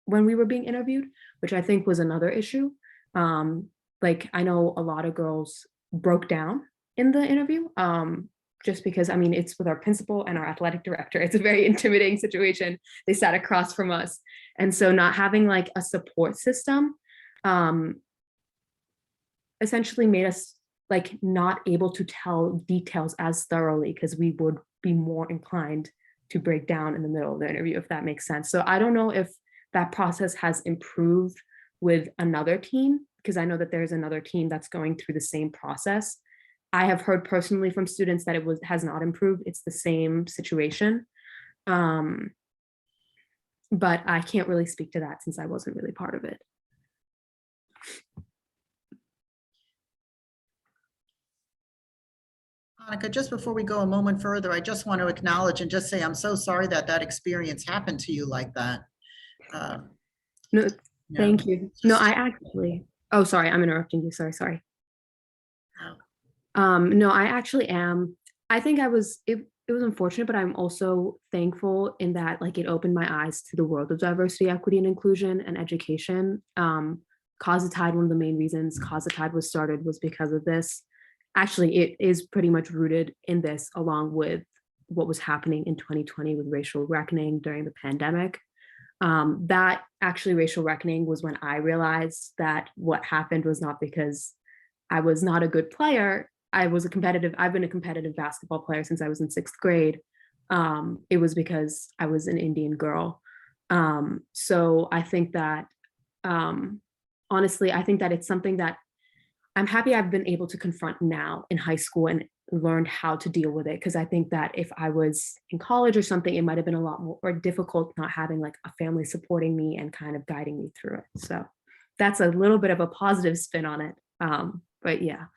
when we were being interviewed, which I think was another issue. Like I know a lot of girls broke down in the interview, just because, I mean, it's with our principal and our athletic director. It's a very intimidating situation. They sat across from us. And so not having like a support system essentially made us like not able to tell details as thoroughly because we would be more inclined to break down in the middle of the interview, if that makes sense. So I don't know if that process has improved with another team, because I know that there's another team that's going through the same process. I have heard personally from students that has not improved. It's the same situation. But I can't really speak to that since I wasn't really part of it. Monica, just before we go a moment further, I just want to acknowledge and just say I'm so sorry that that experience happened to you like that. No, thank you. No, I actually, oh, sorry, I'm interrupting you. Sorry. No, I actually am. I think it was unfortunate, but I'm also thankful in that like it opened my eyes to the world of diversity, equity, and inclusion and education. CoSaTIDE, one of the main reasons CoSaTIDE was started was because of this. Actually, it is pretty much rooted in this, along with what was happening in 2020 with racial reckoning during the pandemic. That actually racial reckoning was when I realized that what happened was not because I was not a good player. I've been a competitive basketball player since I was in 6th grade. It was because I was an Indian girl. So I think that, honestly, I think that it's something that I'm happy I've been able to confront now in high school and learned how to deal with it. Because I think that if I was in college or something, it might have been a lot more difficult not having like a family supporting me and kind of guiding me through it. So that's a little bit of a positive spin on it. But yeah.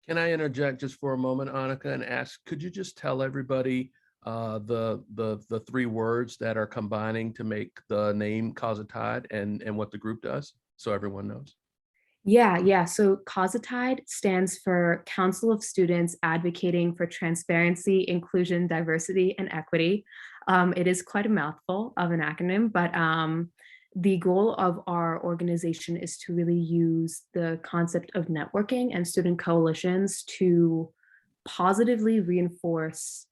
Can I interject just for a moment, Annika, and ask, could you just tell everybody the 3 words that are combining to make the name CoSaTIDE and what the group does, so everyone knows? Yeah. So CoSaTIDE stands for Council of Students Advocating for Transparency, Inclusion, Diversity, and Equity. It is quite a mouthful of an acronym, but the goal of our organization is to really use the concept of networking and student coalitions to positively reinforce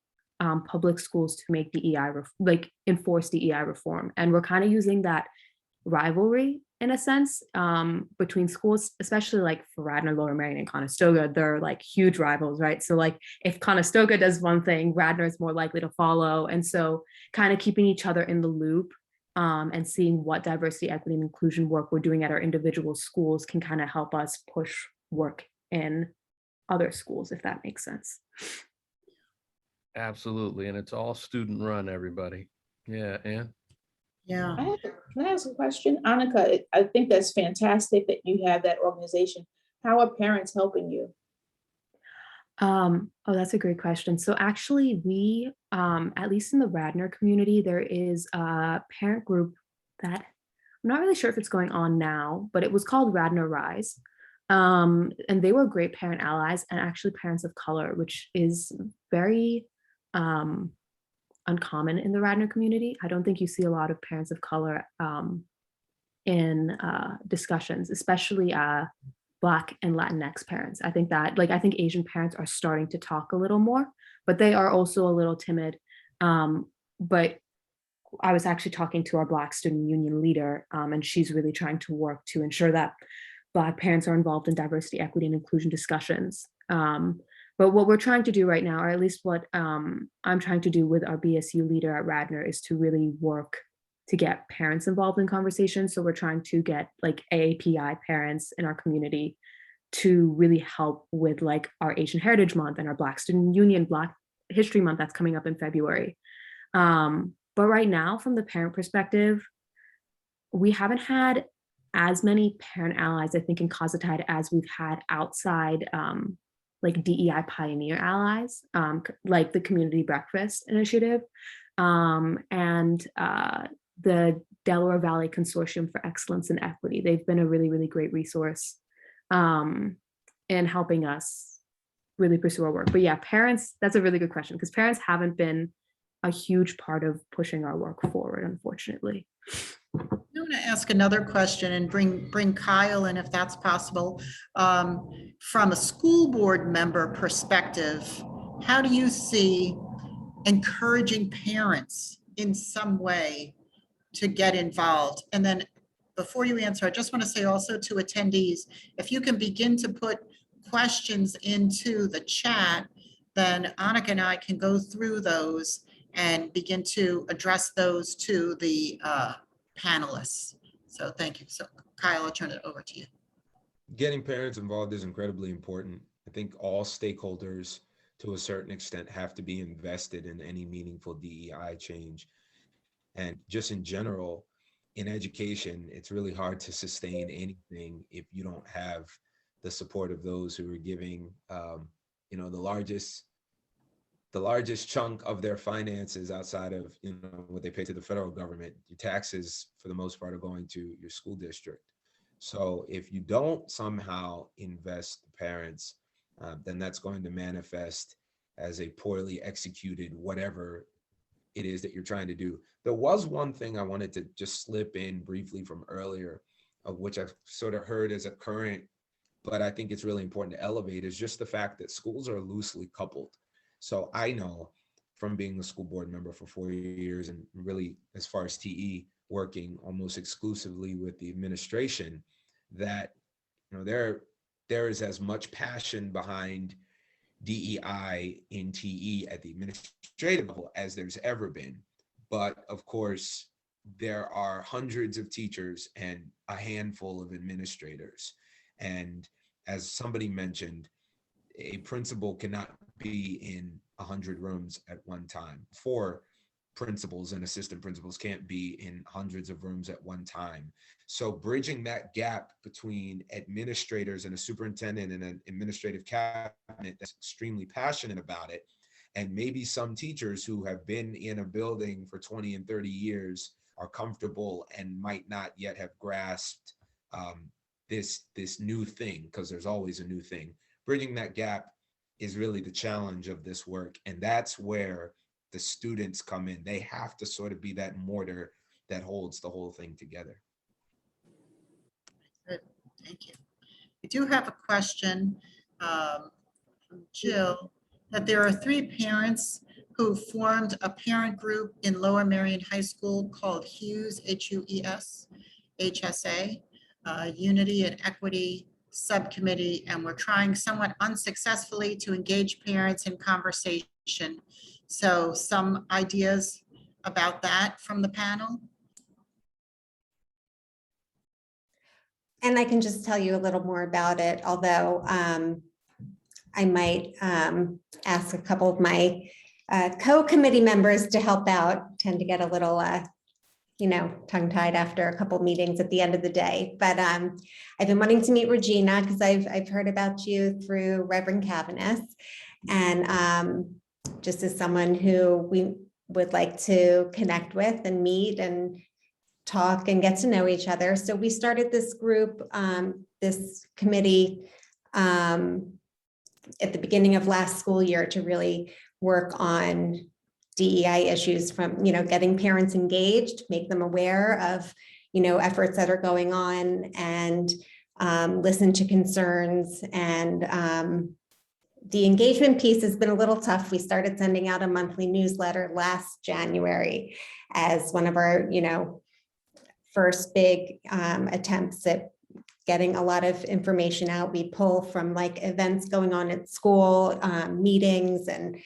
public schools to make DEI, enforce DEI reform. And we're kind of using that rivalry in a sense between schools, especially like for Radnor, Lower Merion, and Conestoga. They're like huge rivals, right? So like if Conestoga does one thing, Radnor is more likely to follow. And so kind of keeping each other in the loop and seeing what diversity, equity, and inclusion work we're doing at our individual schools can kind of help us push work in other schools, if that makes sense. Absolutely. And it's all student run, everybody. Yeah, Ann? Yeah. Can I ask a question? Annika, I think that's fantastic that you have that organization. How are parents helping you? Oh, that's a great question. So actually we, at least in the Radnor community, there is a parent group that I'm not really sure if it's going on now, but it was called Radnor Rise. And they were great parent allies and actually parents of color, which is very uncommon in the Radnor community. I don't think you see a lot of parents of color in discussions, especially Black and Latinx parents. I think that, I think Asian parents are starting to talk a little more, but they are also a little timid. But I was actually talking to our Black student union leader, and she's really trying to work to ensure that Black parents are involved in diversity, equity, and inclusion discussions. But what we're trying to do right now, or at least what I'm trying to do with our BSU leader at Radnor, is to really work to get parents involved in conversations. So we're trying to get AAPI parents in our community to really help with our Asian Heritage Month and our Black Student Union Black History Month that's coming up in February. But right now, from the parent perspective, we haven't had as many parent allies, I think, in CoSaTIDE as we've had outside DEI pioneer allies, like the Community Breakfast Initiative and the Delaware Valley Consortium for Excellence in Equity. They've been a really, really great resource in helping us really pursue our work. But yeah, parents, that's a really good question, because parents haven't been a huge part of pushing our work forward, unfortunately. I want to ask another question and bring Kyle in if that's possible. From a school board member perspective, how do you see encouraging parents in some way to get involved? And then before you answer, I just want to say also to attendees, if you can begin to put questions into the chat, then Annika and I can go through those and begin to address those to the panelists. So thank you. So Kyle, I'll turn it over to you. Getting parents involved is incredibly important. I think all stakeholders to a certain extent have to be invested in any meaningful DEI change. And just in general, in education, it's really hard to sustain anything if you don't have the support of those who are giving, the largest chunk of their finances outside of what they pay to the federal government. Your taxes, for the most part, are going to your school district. So if you don't somehow invest the parents, then that's going to manifest as a poorly executed whatever it is that you're trying to do. There was one thing I wanted to just slip in briefly from earlier, of which I've sort of heard as a current, but I think it's really important to elevate, is just the fact that schools are loosely coupled. So I know from being a school board member for 4 years, and really as far as TE, working almost exclusively with the administration, that there is as much passion behind DEI in TE at the administrative level as there's ever been. But of course, there are hundreds of teachers and a handful of administrators. And as somebody mentioned, a principal cannot be in 100 rooms at one time. 4 principals and assistant principals can't be in hundreds of rooms at one time. So bridging that gap between administrators and a superintendent and an administrative cabinet that's extremely passionate about it, and maybe some teachers who have been in a building for 20 and 30 years are comfortable and might not yet have grasped this new thing, because there's always a new thing. Bridging that gap is really the challenge of this work. And that's where the students come in. They have to sort of be that mortar that holds the whole thing together. Good, thank you. We do have a question from Jill, that there are 3 parents who formed a parent group in Lower Merion High School called HUES, H-U-E-S, HSA, Unity and Equity Subcommittee, and we're trying somewhat unsuccessfully to engage parents in conversation. So some ideas about that from the panel? And I can just tell you a little more about it, although I might ask a couple of my co-committee members to help out. Tend to get a little, tongue-tied after a couple meetings at the end of the day. But I've been wanting to meet Regina because I've heard about you through Reverend Cavanis, and just as someone who we would like to connect with and meet and talk and get to know each other. So we started this group, this committee at the beginning of last school year to really work on DEI issues, from, getting parents engaged, make them aware of, efforts that are going on, and listen to concerns. And the engagement piece has been a little tough. We started sending out a monthly newsletter last January as one of our, first big attempts at getting a lot of information out. We pull from like events going on at school, meetings, and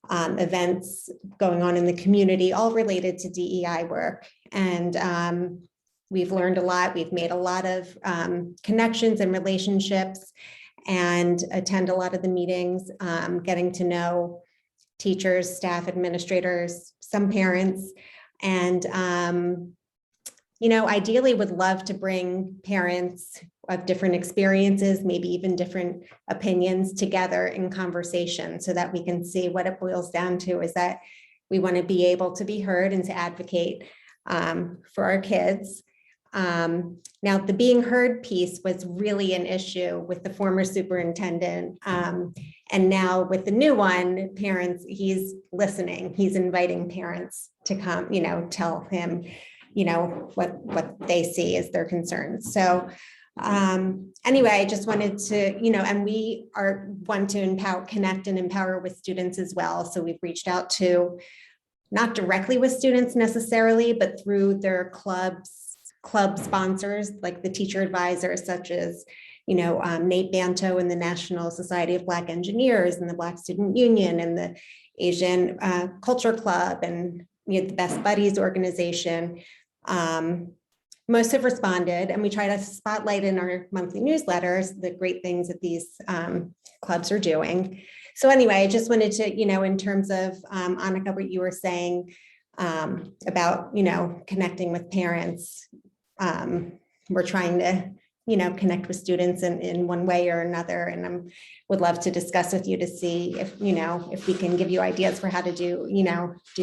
events going on in the community, all related to DEI work. And we've learned a lot. We've made a lot of connections and relationships, and attend a lot of the meetings, getting to know teachers, staff, administrators, some parents, and ideally would love to bring parents of different experiences, maybe even different opinions, together in conversation so that we can see what it boils down to is that we want to be able to be heard and to advocate for our kids. Now, the being heard piece was really an issue with the former superintendent. And now with the new one, parents, he's listening, he's inviting parents to come, tell him, what they see as their concerns. So anyway, I just wanted to, and we want to empower, connect and empower with students as well. So we've reached out to, not directly with students necessarily, but through their club sponsors, like the teacher advisors, such as, Nate Banto and the National Society of Black Engineers, and the Black Student Union, and the Asian Culture Club, and the Best Buddies organization. Most have responded, and we try to spotlight in our monthly newsletters the great things that these clubs are doing. So anyway, I just wanted to, in terms of Annika, what you were saying about, connecting with parents, we're trying to, connect with students in one way or another. And I would love to discuss with you to see if, if we can give you ideas for how to do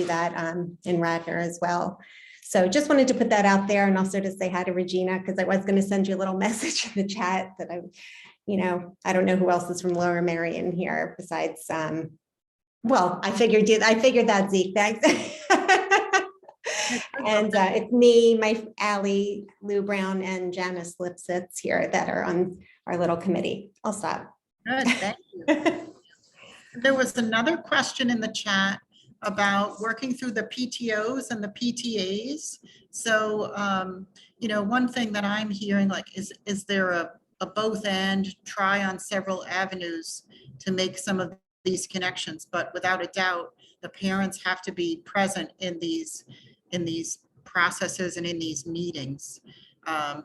that in Radnor as well. So just wanted to put that out there, and also to say hi to Regina, because I was going to send you a little message in the chat that I don't know who else is from Lower Merion here besides, well, I figured that, Zeke, thanks. And it's me, my Allie, Lou Brown, and Janice Lipsitz here that are on our little committee. I'll stop. Good, thank you. There was another question in the chat about working through the PTOs and the PTAs. So, one thing that I'm hearing, is there a both and, try on several avenues to make some of these connections, but without a doubt, the parents have to be present in these processes and in these meetings. And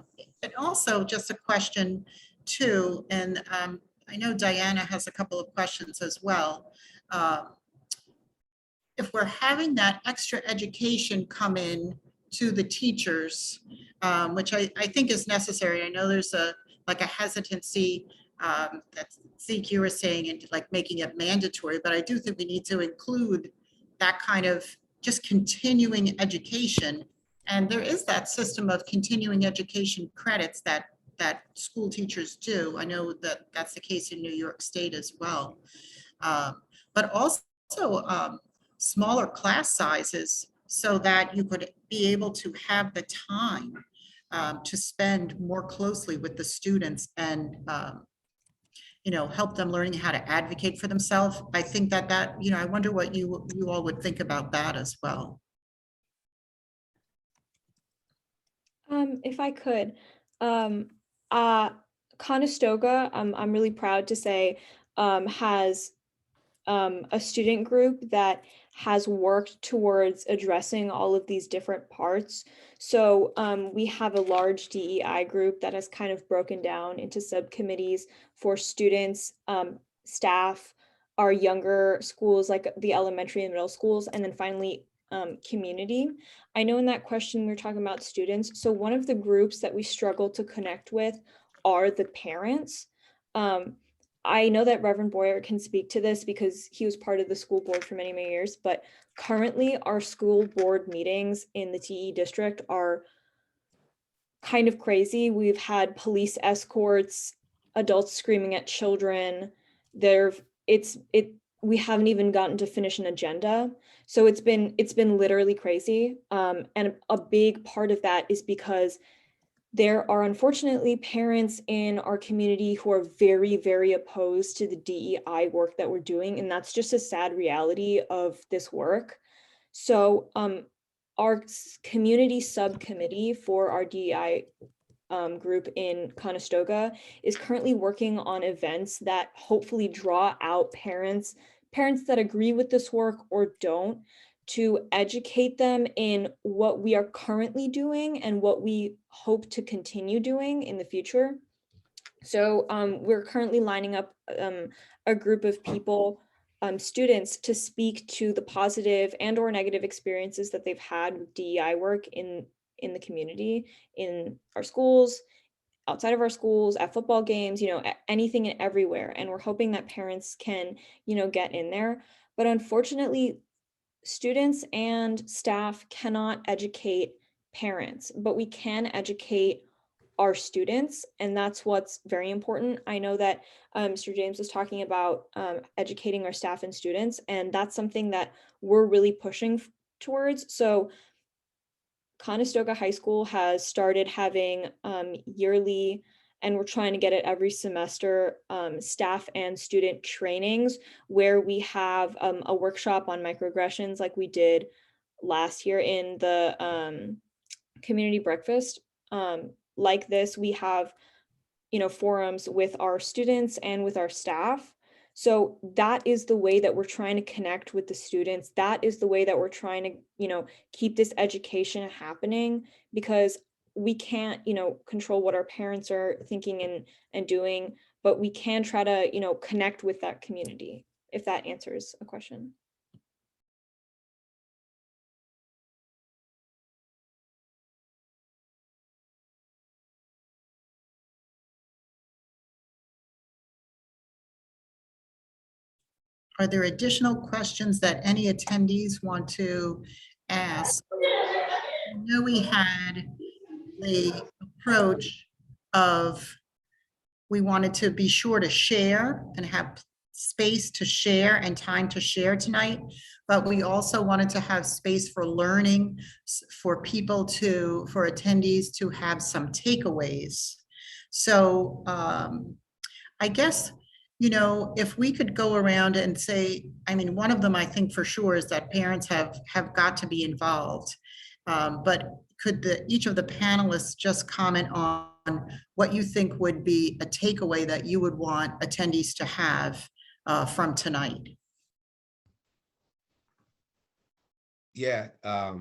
also just a question too, and I know Diana has a couple of questions as well. If we're having that extra education come in to the teachers, which I think is necessary. I know there's a hesitancy that Zeke, you were saying, and making it mandatory, but I do think we need to include that kind of just continuing education. And there is that system of continuing education credits that that school teachers do. I know that that's the case in New York State as well. But also smaller class sizes so that you could be able to have the time to spend more closely with the students and help them learning how to advocate for themselves. I think that I wonder what you all would think about that as well. If I could, Conestoga, I'm really proud to say, has a student group that has worked towards addressing all of these different parts. So we have a large DEI group that has kind of broken down into subcommittees for students, staff, our younger schools like the elementary and middle schools, and then finally community. I know in that question we were talking about students. So one of the groups that we struggle to connect with are the parents. I know that Reverend Boyer can speak to this because he was part of the school board for many, many years, but currently our school board meetings in the TE district are kind of crazy. We've had police escorts, adults screaming at children. We haven't even gotten to finish an agenda. So it's been literally crazy. And a big part of that is because there are unfortunately parents in our community who are very, very opposed to the DEI work that we're doing. And that's just a sad reality of this work. So our community subcommittee for our DEI group in Conestoga is currently working on events that hopefully draw out parents that agree with this work or don't, to educate them in what we are currently doing and what we hope to continue doing in the future. So we're currently lining up a group of people, students, to speak to the positive and or negative experiences that they've had with DEI work in the community, in our schools, outside of our schools, at football games, anything and everywhere. And we're hoping that parents can, get in there. But unfortunately, students and staff cannot educate parents, but we can educate our students, and that's what's very important. I know that Mr. James was talking about educating our staff and students, and that's something that we're really pushing towards. So Conestoga High School has started having yearly, and we're trying to get it every semester, staff and student trainings where we have a workshop on microaggressions like we did last year in the community breakfast. Like this, we have, forums with our students and with our staff. So that is the way that we're trying to connect with the students. That is the way that we're trying to, keep this education happening, because we can't, control what our parents are thinking and doing, but we can try to, connect with that community, if that answers a question. Are there additional questions that any attendees want to ask? I know we had the approach of we wanted to be sure to share and have space to share and time to share tonight, but we also wanted to have space for learning, for attendees to have some takeaways. So I guess, if we could go around and say, one of them I think for sure is that parents have got to be involved. But could each of the panelists just comment on what you think would be a takeaway that you would want attendees to have from tonight? Yeah, I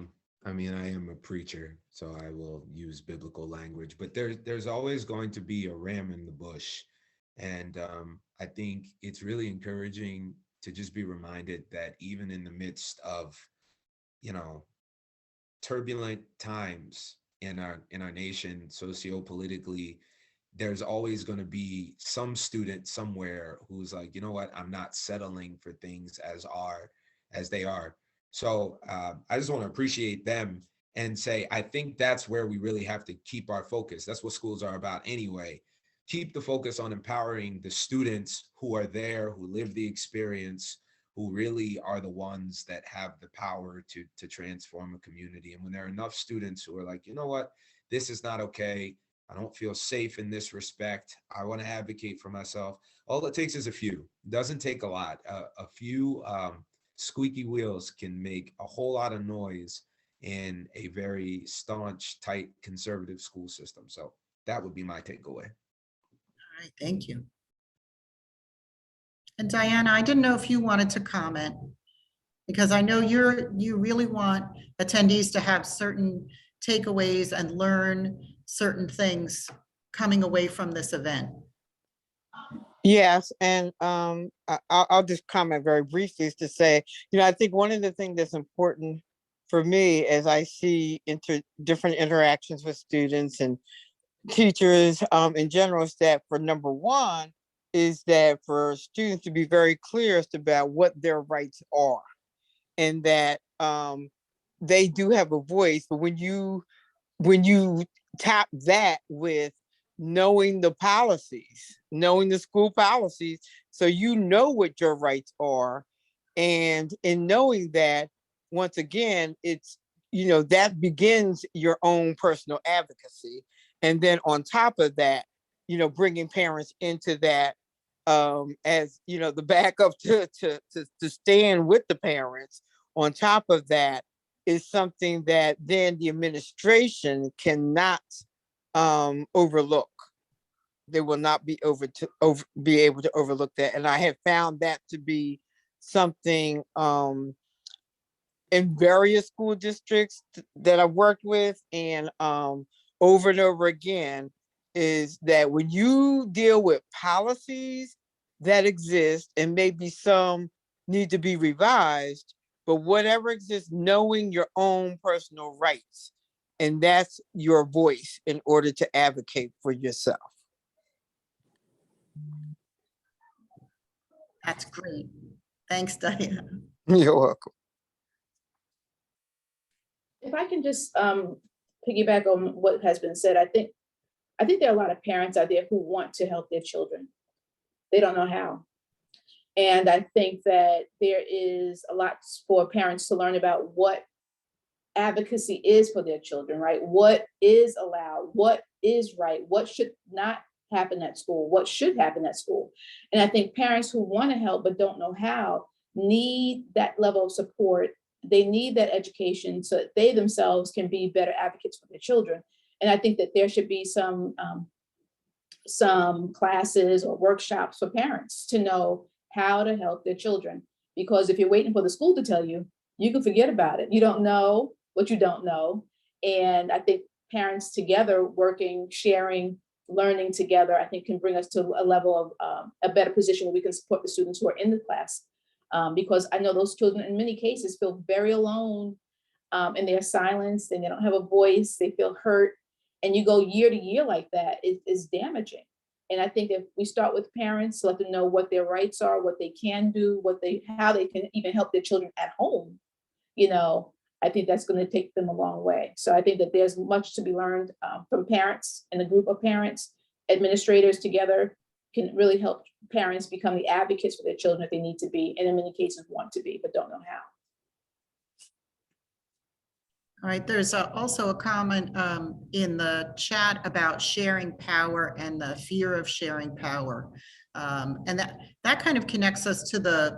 am a preacher, so I will use biblical language, but there's always going to be a ram in the bush. And I think it's really encouraging to just be reminded that even in the midst of, turbulent times in our nation, socio-politically, there's always going to be some student somewhere who's like, you know what, I'm not settling for things as they are. So I just want to appreciate them and say, I think that's where we really have to keep our focus. That's what schools are about anyway. Keep the focus on empowering the students who are there, who live the experience, who really are the ones that have the power to transform a community. And when there are enough students who are like, you know what, this is not okay. I don't feel safe in this respect. I want to advocate for myself. All it takes is a few. It doesn't take a lot. A few squeaky wheels can make a whole lot of noise in a very staunch, tight, conservative school system. So that would be my takeaway. All right, thank you. And Diana, I didn't know if you wanted to comment, because I know you really want attendees to have certain takeaways and learn certain things coming away from this event. Yes, and I'll just comment very briefly is to say, I think one of the things that's important for me as I see different interactions with students and teachers in general is that for number one, is that for students to be very clear as to about what their rights are, and that they do have a voice. But when you tap that with knowing the policies, knowing the school policies, so you know what your rights are, and in knowing that, once again, it's that begins your own personal advocacy, and then on top of that, bringing parents into that as the backup to stand with the parents. On top of that is something that then the administration cannot overlook. They will not be be able to overlook that. And I have found that to be something in various school districts that I've worked with, and over and over again, is that when you deal with policies that exist, and maybe some need to be revised, but whatever exists, knowing your own personal rights, and that's your voice in order to advocate for yourself. That's great. Thanks, Diana. You're welcome. If I can just piggyback on what has been said, I think there are a lot of parents out there who want to help their children. They don't know how. And I think that there is a lot for parents to learn about what advocacy is for their children, right? What is allowed, what is right, what should not happen at school, what should happen at school. And I think parents who want to help but don't know how need that level of support. They need that education so that they themselves can be better advocates for their children. And I think that there should be some classes or workshops for parents to know how to help their children. Because if you're waiting for the school to tell you, you can forget about it. You don't know what you don't know. And I think parents together, working, sharing, learning together, I think can bring us to a level of a better position where we can support the students who are in the class. Because I know those children in many cases feel very alone in their silence, and they don't have a voice, they feel hurt. And you go year to year like that, it is damaging. And I think if we start with parents, let them know what their rights are, what they can do, how they can even help their children at home, I think that's going to take them a long way. So I think that there's much to be learned from parents and a group of parents. Administrators together can really help parents become the advocates for their children if they need to be, and in many cases want to be, but don't know how. All right, there's also a comment in the chat about sharing power and the fear of sharing power. And that kind of connects us to the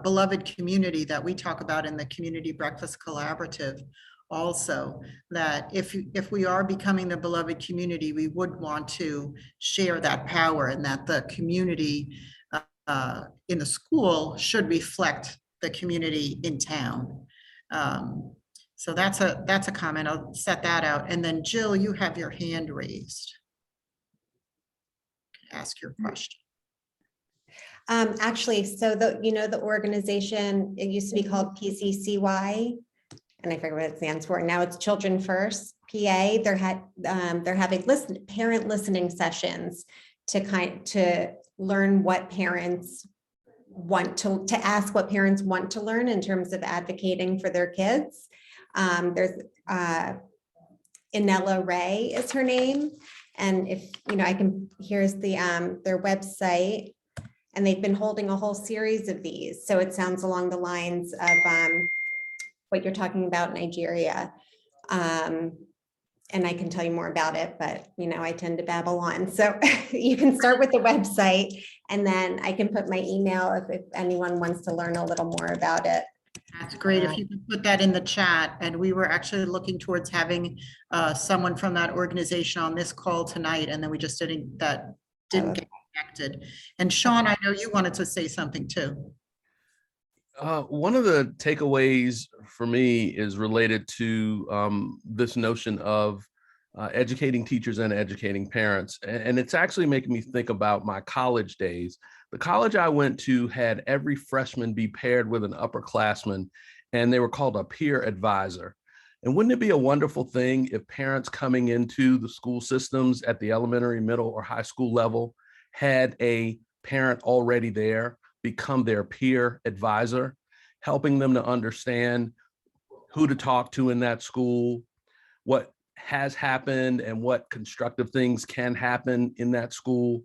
beloved community that we talk about in the Community Breakfast Collaborative also, that if we are becoming the beloved community, we would want to share that power, and that the community in the school should reflect the community in town. So that's a comment. I'll set that out. And then Jill, you have your hand raised. Ask your question. Actually, so the organization, it used to be called PCCY, and I forget what it stands for. Now it's Children First PA. They're having parent listening sessions to learn what parents want to ask what parents want to learn in terms of advocating for their kids. There's Inella Ray is her name. And if, I can, here's their website. And they've been holding a whole series of these. So it sounds along the lines of what you're talking about, Nigeria. And I can tell you more about it, but I tend to babble on. So you can start with the website, and then I can put my email if anyone wants to learn a little more about it. That's great. If you could put that in the chat. And we were actually looking towards having someone from that organization on this call tonight, and then we just didn't get connected. And Sean, I know you wanted to say something too. One of the takeaways for me is related to this notion of educating teachers and educating parents. And it's actually making me think about my college days. The college I went to had every freshman be paired with an upperclassman, and they were called a peer advisor. And wouldn't it be a wonderful thing if parents coming into the school systems at the elementary, middle, or high school level had a parent already there become their peer advisor, helping them to understand who to talk to in that school, what has happened and what constructive things can happen in that school.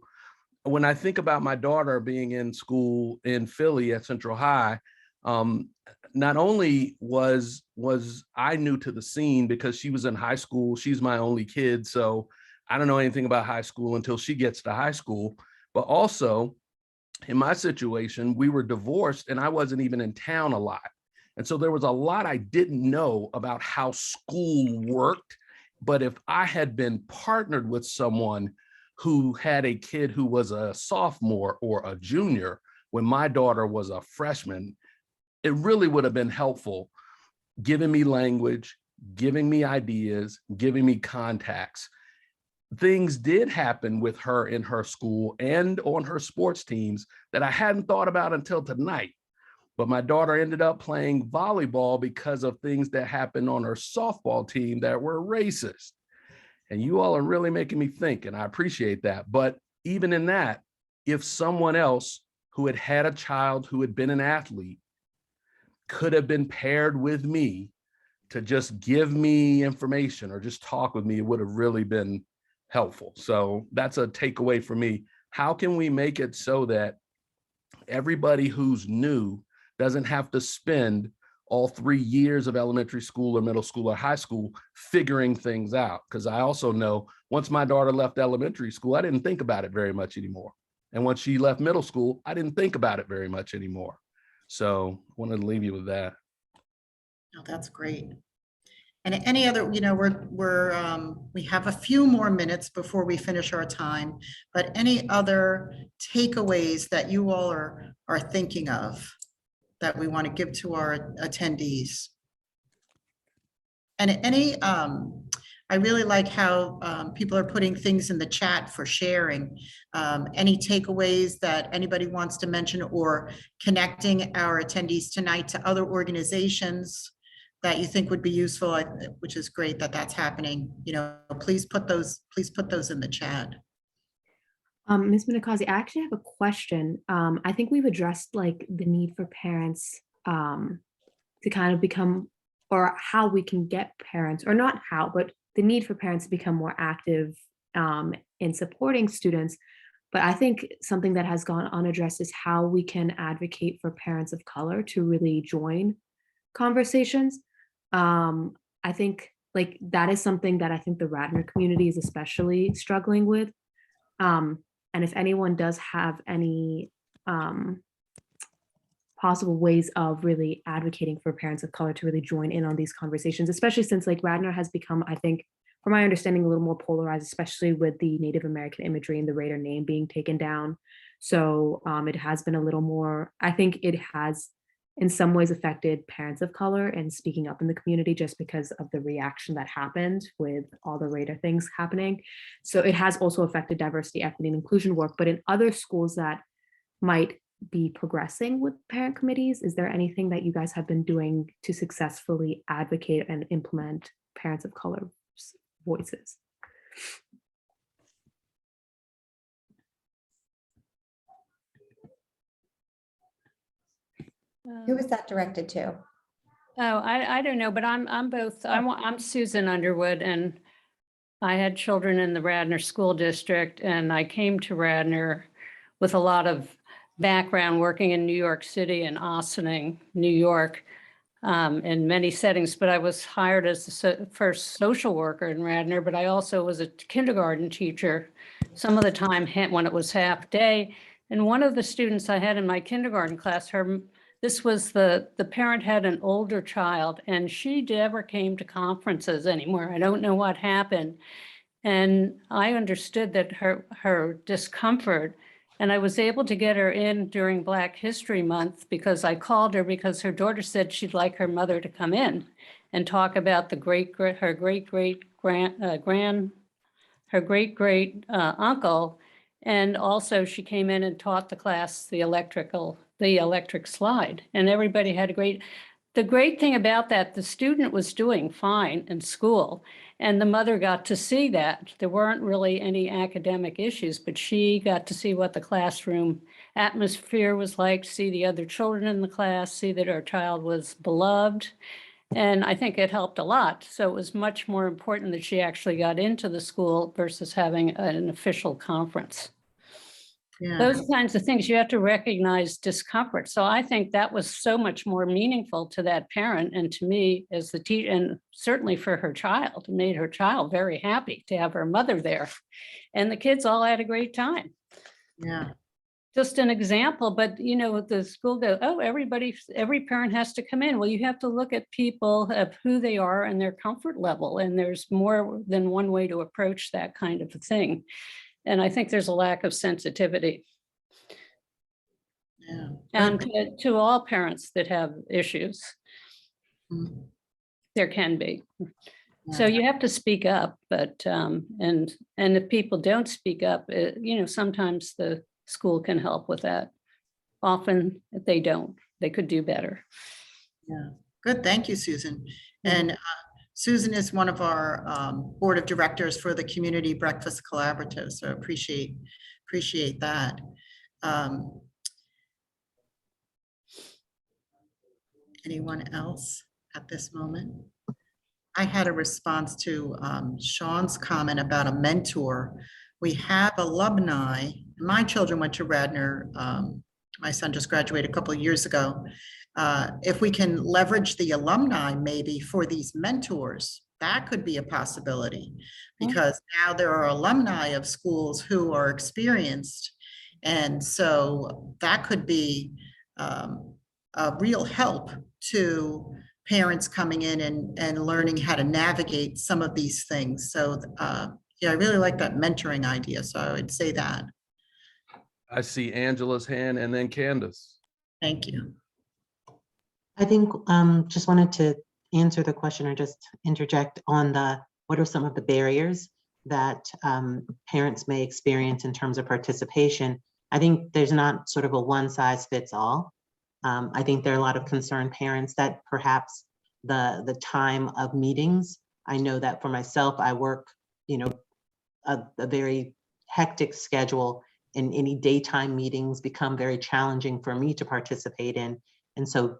When I think about my daughter being in school in Philly at Central High, not only was I new to the scene because she was in high school, she's my only kid, so I don't know anything about high school until she gets to high school, but also in my situation, we were divorced and I wasn't even in town a lot. And so there was a lot I didn't know about how school worked. But if I had been partnered with someone who had a kid who was a sophomore or a junior when my daughter was a freshman, it really would have been helpful, giving me language, giving me ideas, giving me contacts. Things did happen with her in her school and on her sports teams that I hadn't thought about until tonight. But my daughter ended up playing volleyball because of things that happened on her softball team that were racist. And you all are really making me think, and I appreciate that. But even in that, if someone else who had had a child who had been an athlete could have been paired with me to just give me information or just talk with me, it would have really been helpful. So that's a takeaway for me. How can we make it so that everybody who's new doesn't have to spend all 3 years of elementary school or middle school or high school figuring things out? Because I also know once my daughter left elementary school, I didn't think about it very much anymore. And once she left middle school, I didn't think about it very much anymore. So I wanted to leave you with that. Oh, that's great. And any other, we have a few more minutes before we finish our time, but any other takeaways that you all are thinking of that we want to give to our attendees? And I really like how people are putting things in the chat for sharing. Any takeaways that anybody wants to mention, or connecting our attendees tonight to other organizations that you think would be useful, which is great that that's happening. Please put those in the chat. Ms. Minakazi, I actually have a question. I think we've addressed like the need for parents to kind of become, or how we can get parents, or not how, but the need for parents to become more active in supporting students. But I think something that has gone unaddressed is how we can advocate for parents of color to really join conversations. I think like that is something that I think the Radnor community is especially struggling with. And if anyone does have any possible ways of really advocating for parents of color to really join in on these conversations, especially since like Radnor has become, I think, from my understanding, a little more polarized, especially with the Native American imagery and the Raider name being taken down. So it has been a little more, I think it has in some ways affected parents of color and speaking up in the community just because of the reaction that happened with all the Raider things happening. So it has also affected diversity, equity, and inclusion work. But in other schools that might be progressing with parent committees, is there anything that you guys have been doing to successfully advocate and implement parents of color voices? Who was that directed to? Oh, I don't know, but I'm both. I'm Susan Underwood, and I had children in the Radnor School District, and I came to Radnor with a lot of background working in New York City and Ossining, New York, in many settings. But I was hired as the first social worker in Radnor, but I also was a kindergarten teacher some of the time when it was half day. And one of the students I had in my kindergarten class, this was the parent had an older child, and she never came to conferences anymore. I don't know what happened. And I understood that her discomfort, and I was able to get her in during Black History Month because I called her because her daughter said she'd like her mother to come in and talk about her great great uncle. And also she came in and taught the class the electric slide, and everybody had the great thing about that, the student was doing fine in school, and the mother got to see that. There weren't really any academic issues, but she got to see what the classroom atmosphere was like, see the other children in the class, see that her child was beloved. And I think it helped a lot. So it was much more important that she actually got into the school versus having an official conference. Yeah. Those kinds of things, you have to recognize discomfort. So I think that was so much more meaningful to that parent and to me as the teacher, and certainly for her child. It made her child very happy to have her mother there. And the kids all had a great time. Yeah. Just an example, but the school goes, oh, every parent has to come in. Well, you have to look at people of who they are and their comfort level. And there's more than one way to approach that kind of a thing. And I think there's a lack of sensitivity. Yeah. And to all parents that have issues, Mhm. there can be. Yeah. So you have to speak up, but and if people don't speak up, sometimes the school can help with that. Often if they don't, they could do better. Yeah, good. Thank you, Susan. And Susan is one of our board of directors for the Community Breakfast Collaborative. So appreciate that. Anyone else at this moment? I had a response to Sean's comment about a mentor. We have alumni. My children went to Radnor. My son just graduated a couple of years ago. If we can leverage the alumni maybe for these mentors, that could be a possibility, because now there are alumni of schools who are experienced. And so that could be a real help to parents coming in and learning how to navigate some of these things. So yeah, I really like that mentoring idea. So I would say that. I see Angela's hand and then Candace. Thank you. I think just wanted to answer the question or just interject on what are some of the barriers that parents may experience in terms of participation. I think there's not sort of a one size fits all. I think there are a lot of concerned parents that perhaps the time of meetings, I know that for myself, I work, a very hectic schedule, and any daytime meetings become very challenging for me to participate in. And so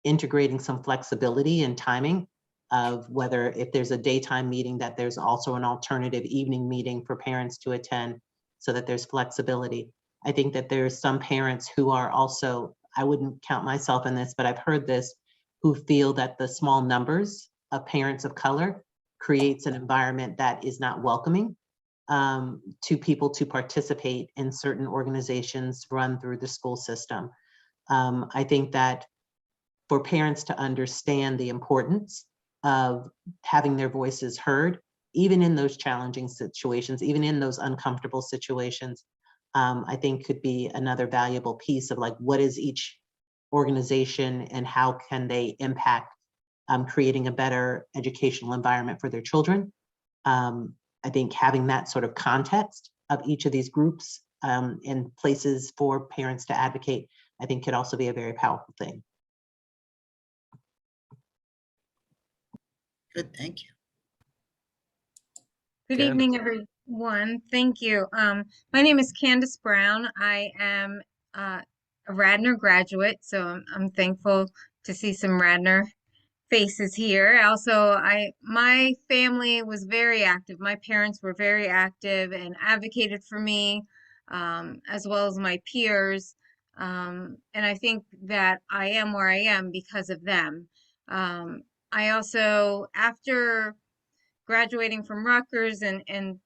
integrating some flexibility and timing of whether if there's a daytime meeting, that there's also an alternative evening meeting for parents to attend so that there's flexibility. I think that there's some parents who are also, I wouldn't count myself in this, but I've heard this, who feel that the small numbers of parents of color creates an environment that is not welcoming to people to participate in certain organizations run through the school system. I think that for parents to understand the importance of having their voices heard, even in those challenging situations, even in those uncomfortable situations, I think could be another valuable piece of like, what is each organization and how can they impact creating a better educational environment for their children. I think having that sort of context of each of these groups and places for parents to advocate, I think could also be a very powerful thing. Good, thank you. Good Candace. evening, everyone. Thank you. My name is Candace Brown. I am a Radnor graduate, so I'm thankful to see some Radnor faces here. Also, my family was very active. My parents were very active and advocated for me, as well as my peers. And I think that I am where I am because of them. I also, after graduating from Rutgers and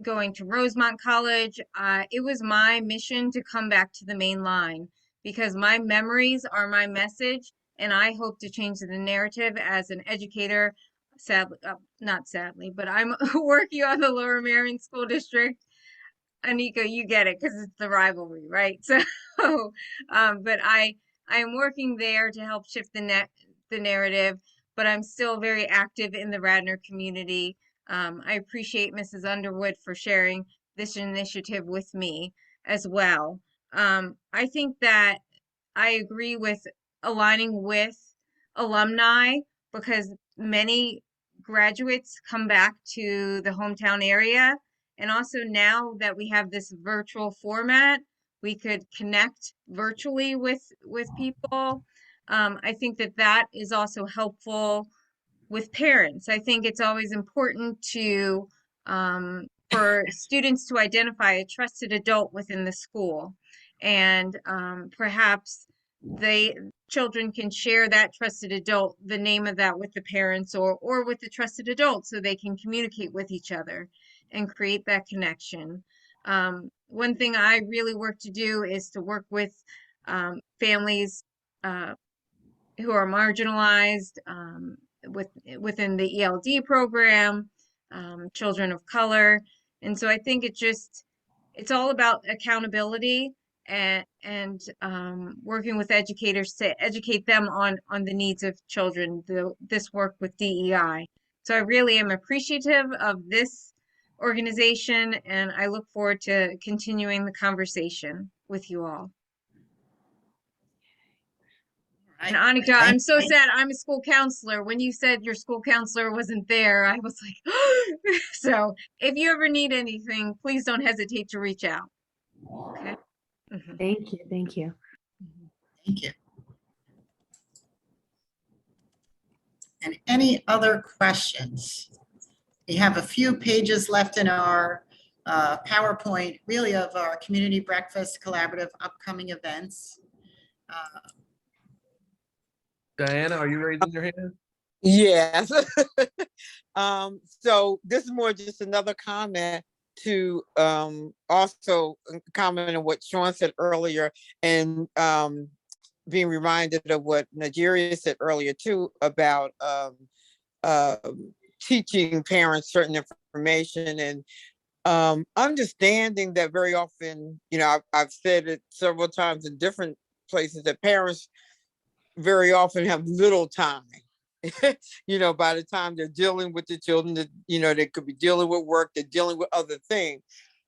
going to Rosemont College, it was my mission to come back to the main line because my memories are my message, and I hope to change the narrative as an educator. Sadly, not sadly, but I'm working on the Lower Merion School District. Anika, you get it because it's the rivalry, right? So, but I am working there to help shift the narrative, but I'm still very active in the Radnor community. I appreciate Mrs. Underwood for sharing this initiative with me as well. I think that I agree with aligning with alumni because many graduates come back to the hometown area. And also now that we have this virtual format, we could connect virtually with people. I think that is also helpful with parents. I think it's always important to for students to identify a trusted adult within the school, and perhaps children can share that trusted adult, the name of that, with the parents or with the trusted adult, so they can communicate with each other and create that connection. One thing I really work to do is to work with families who are marginalized within the ELD program, children of color. And so I think it's all about accountability and working with educators to educate them on the needs of children, this work with DEI. So I really am appreciative of this organization, and I look forward to continuing the conversation with you all. And Annika, I'm so sad. I'm a school counselor. When you said your school counselor wasn't there, I was like, so if you ever need anything, please don't hesitate to reach out. Okay. Thank you. Thank you. Thank you. And any other questions? We have a few pages left in our PowerPoint, really, of our Community Breakfast Collaborative upcoming events. Diana, are you raising your hand? Yes. So this is more just another comment to also comment on what Sean said earlier, and being reminded of what Nigeria said earlier too about teaching parents certain information, and understanding that very often, I've said it several times in different places, that parents very often have little time. By the time they're dealing with the children, they could be dealing with work, they're dealing with other things.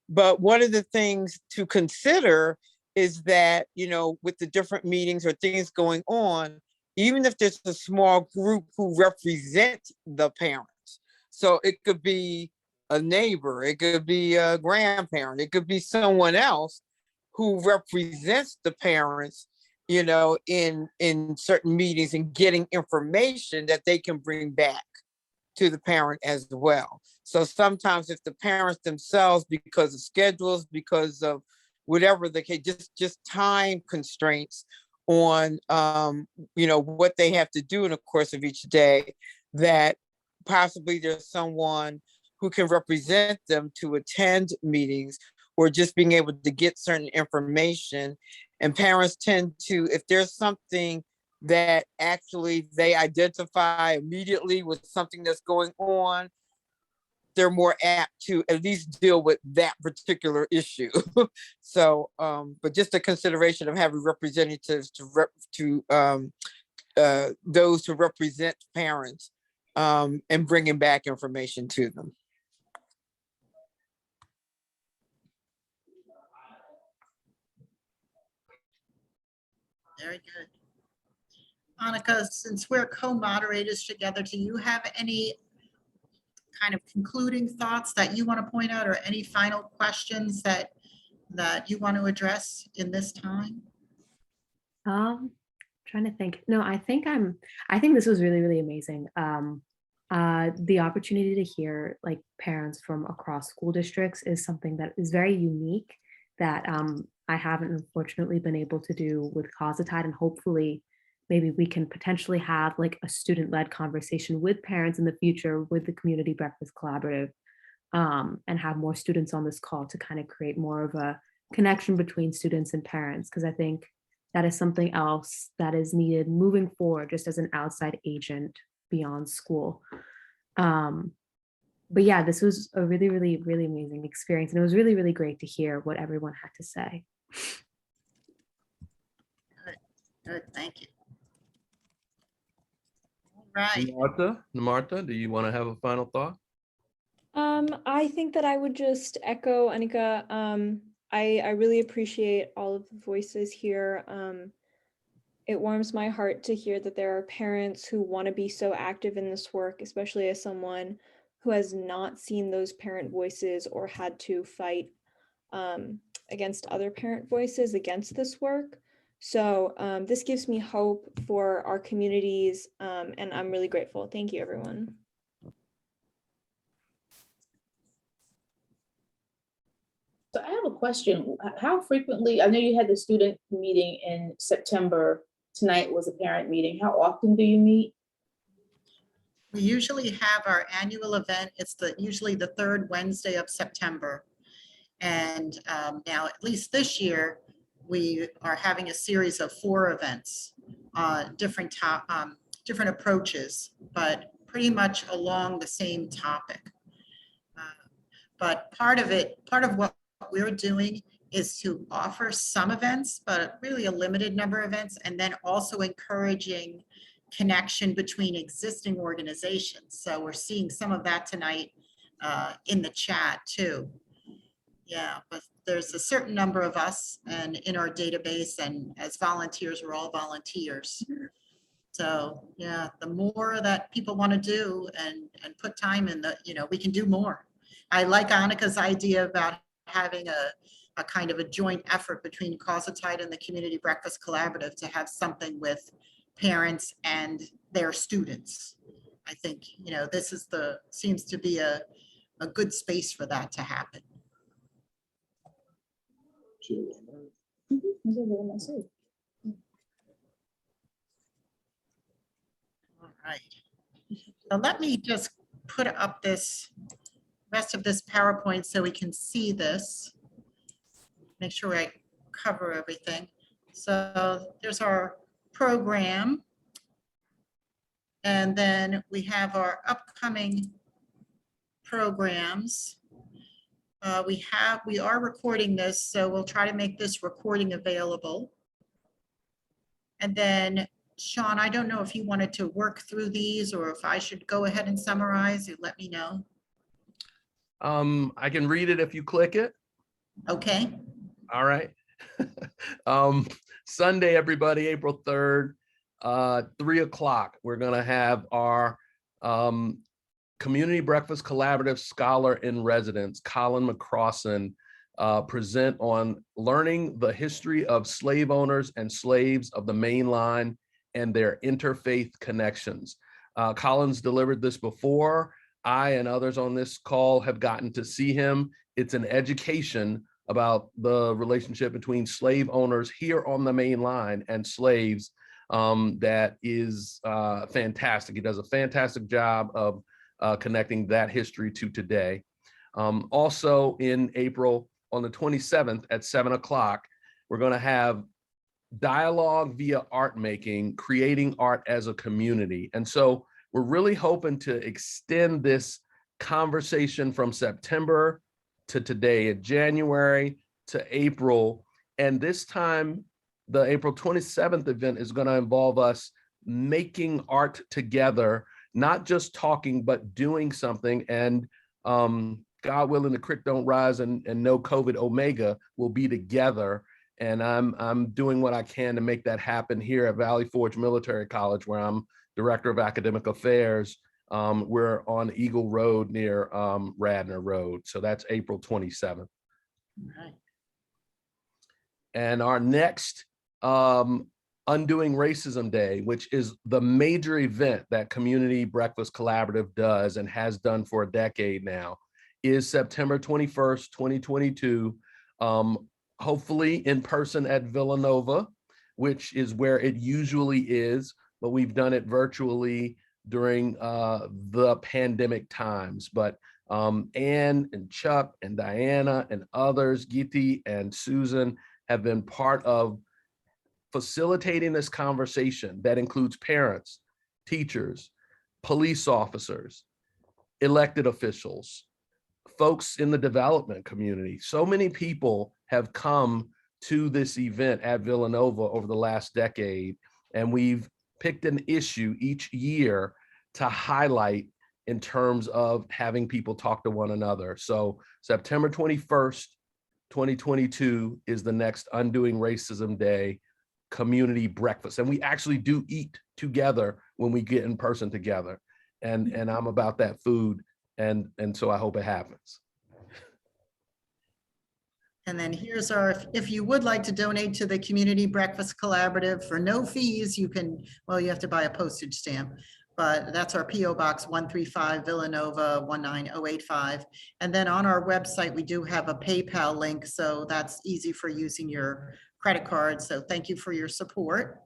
But one of the things to consider is that, with the different meetings or things going on, even if there's a small group who represent the parents. So it could be a neighbor, it could be a grandparent, it could be someone else who represents the parents, in certain meetings, and getting information that they can bring back to the parent as well. So sometimes if the parents themselves, because of schedules, because of whatever the case, just time constraints on, what they have to do in the course of each day, that possibly there's someone who can represent them to attend meetings, or just being able to get certain information. And parents tend to, if there's something that actually they identify immediately with something that's going on, they're more apt to at least deal with that particular issue. So, but just a consideration of having representatives to those who represent parents, and bringing back information to them. Very good. Annika, since we're co-moderators together, do you have any kind of concluding thoughts that you want to point out, or any final questions that you want to address in this time? trying to think. No, I think this was really, really amazing. The opportunity to hear like parents from across school districts is something that is very unique that I haven't unfortunately been able to do with CoSaTIDE, and hopefully maybe we can potentially have like a student-led conversation with parents in the future with the Community Breakfast Collaborative, and have more students on this call to kind of create more of a connection between students and parents, because I think that is something else that is needed moving forward just as an outside agent beyond school. But yeah, this was a really, really, really amazing experience. And it was really, really great to hear what everyone had to say. Good, thank you. All right. Martha, do you want to have a final thought? I think that I would just echo Annika. I really appreciate all of the voices here. It warms my heart to hear that there are parents who want to be so active in this work, especially as someone who has not seen those parent voices or had to fight against other parent voices against this work. So this gives me hope for our communities, and I'm really grateful. Thank you, everyone. So I have a question. How frequently, I know you had the student meeting in September. Tonight was a parent meeting. How often do you meet? We usually have our annual event. It's usually the third Wednesday of September. And now, at least this year, we are having a series of 4 events, different approaches, but pretty much along the same topic. But part of what we're doing is to offer some events, but really a limited number of events, and then also encouraging connection between existing organizations. So we're seeing some of that tonight in the chat too. Yeah, but there's a certain number of us and in our database, and as volunteers, we're all volunteers. So yeah, the more that people want to do and put time in, we can do more. I like Annika's idea about having a kind of a joint effort between CoSaTIDE and the Community Breakfast Collaborative to have something with parents and their students. I think, this is seems to be a good space for that to happen. All right. So let me just put up this rest of this PowerPoint so we can see this. Make sure I cover everything. So there's our program. And then we have our upcoming programs. We are recording this, so we'll try to make this recording available. And then Sean, I don't know if you wanted to work through these or if I should go ahead and summarize, you let me know. I can read it if you click it. Okay. All right. Sunday, everybody, April 3rd, 3 o'clock, we're going to have our Community Breakfast Collaborative Scholar in Residence, Colin McCrossan, present on learning the history of slave owners and slaves of the main line and their interfaith connections. Colin's delivered this before. I and others on this call have gotten to see him. It's an education about the relationship between slave owners here on the main line and slaves that is fantastic. He does a fantastic job of connecting that history to today. Also in April, on the 27th at 7 o'clock, we're going to have dialogue via art making, creating art as a community. And so we're really hoping to extend this conversation from September to today, in January to April. And this time, the April 27th event is going to involve us making art together, not just talking, but doing something. And God willing, the creek don't rise and no COVID Omega will be together. And I'm doing what I can to make that happen here at Valley Forge Military College, where I'm Director of Academic Affairs. We're on Eagle Road near Radnor Road. So that's April 27th. Right. And our next Undoing Racism Day, which is the major event that Community Breakfast Collaborative does and has done for a decade now, is September 21st, 2022. Hopefully in person at Villanova, which is where it usually is, but we've done it virtually during the pandemic times. But Anne and Chuck and Diana and others, Giti and Susan, have been part of facilitating this conversation that includes parents, teachers, police officers, elected officials, folks in the development community. So many people have come to this event at Villanova over the last decade, and we've picked an issue each year to highlight in terms of having people talk to one another. So September 21st, 2022 is the next Undoing Racism Day community breakfast. And we actually do eat together when we get in person together. And I'm about that food. And so I hope it happens. And then here's our, if you would like to donate to the Community Breakfast Collaborative for no fees, you can, well, you have to buy a postage stamp, but that's our PO Box 135 Villanova 19085. And then on our website, we do have a PayPal link, so that's easy for using your credit card. So thank you for your support.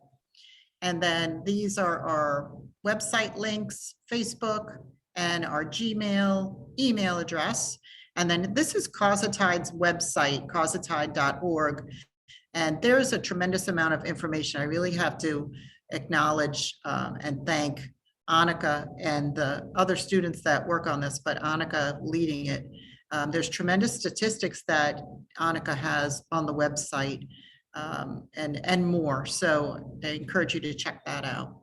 And then these are our website links, Facebook, and our Gmail email address. And then this is CoSaTIDE's website, CoSaTIDE.org. And there's a tremendous amount of information. I really have to acknowledge and thank Annika and the other students that work on this, but Annika leading it. There's tremendous statistics that Annika has on the website and more. So I encourage you to check that out.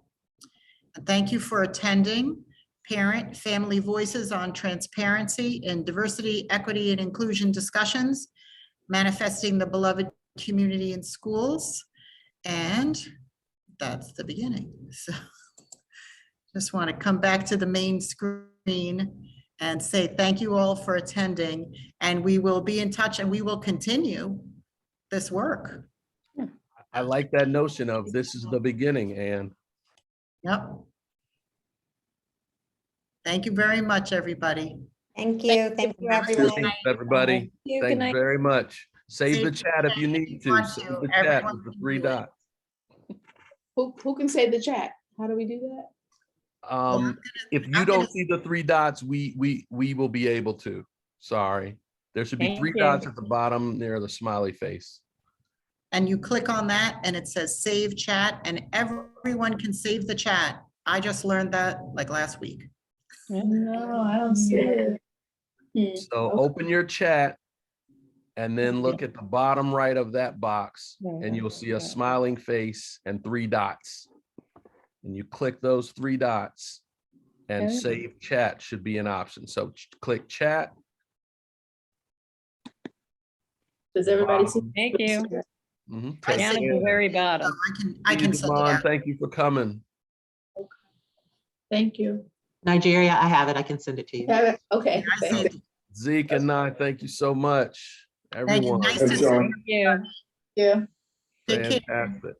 And thank you for attending. Parent Family Voices on Transparency and Diversity, Equity, and Inclusion Discussions, Manifesting the Beloved Community in Schools. And that's the beginning. So just want to come back to the main screen and say thank you all for attending. And we will be in touch and we will continue this work. I like that notion of this is the beginning, Anne. Yep. Thank you very much, everybody. Thank you. Thank you, everyone. Thanks, everybody. Thank you. Good Thanks night. very much. Save the Save chat if you need to. want Save to. the chat Everyone with the can 3 do it. dots. Who can save the chat? How do we do that? If you don't see the 3 dots, we will be able to. Sorry. There should be Thank 3 you. dots at the bottom near the smiley face. And you click on that and it says save chat and everyone can save the chat. I just learned that like last week. No, I don't see it. So open your chat and then look at the bottom right of that box and you'll see a smiling face and 3 dots. And you click those 3 dots and Okay. save chat should be an option. So click chat. Does everybody see? Thank you. Mhm. I Down at see. the very So bottom. I can send it Devon, out. thank you for coming. Thank you. Nigeria, I have it. I can send it to you. Have it? Okay. I thank sent you. it. Zeke and I, thank you so much. Thank you. Everyone, Nice to Thanks, see John. you. Thank you. Yeah. Take care. fantastic.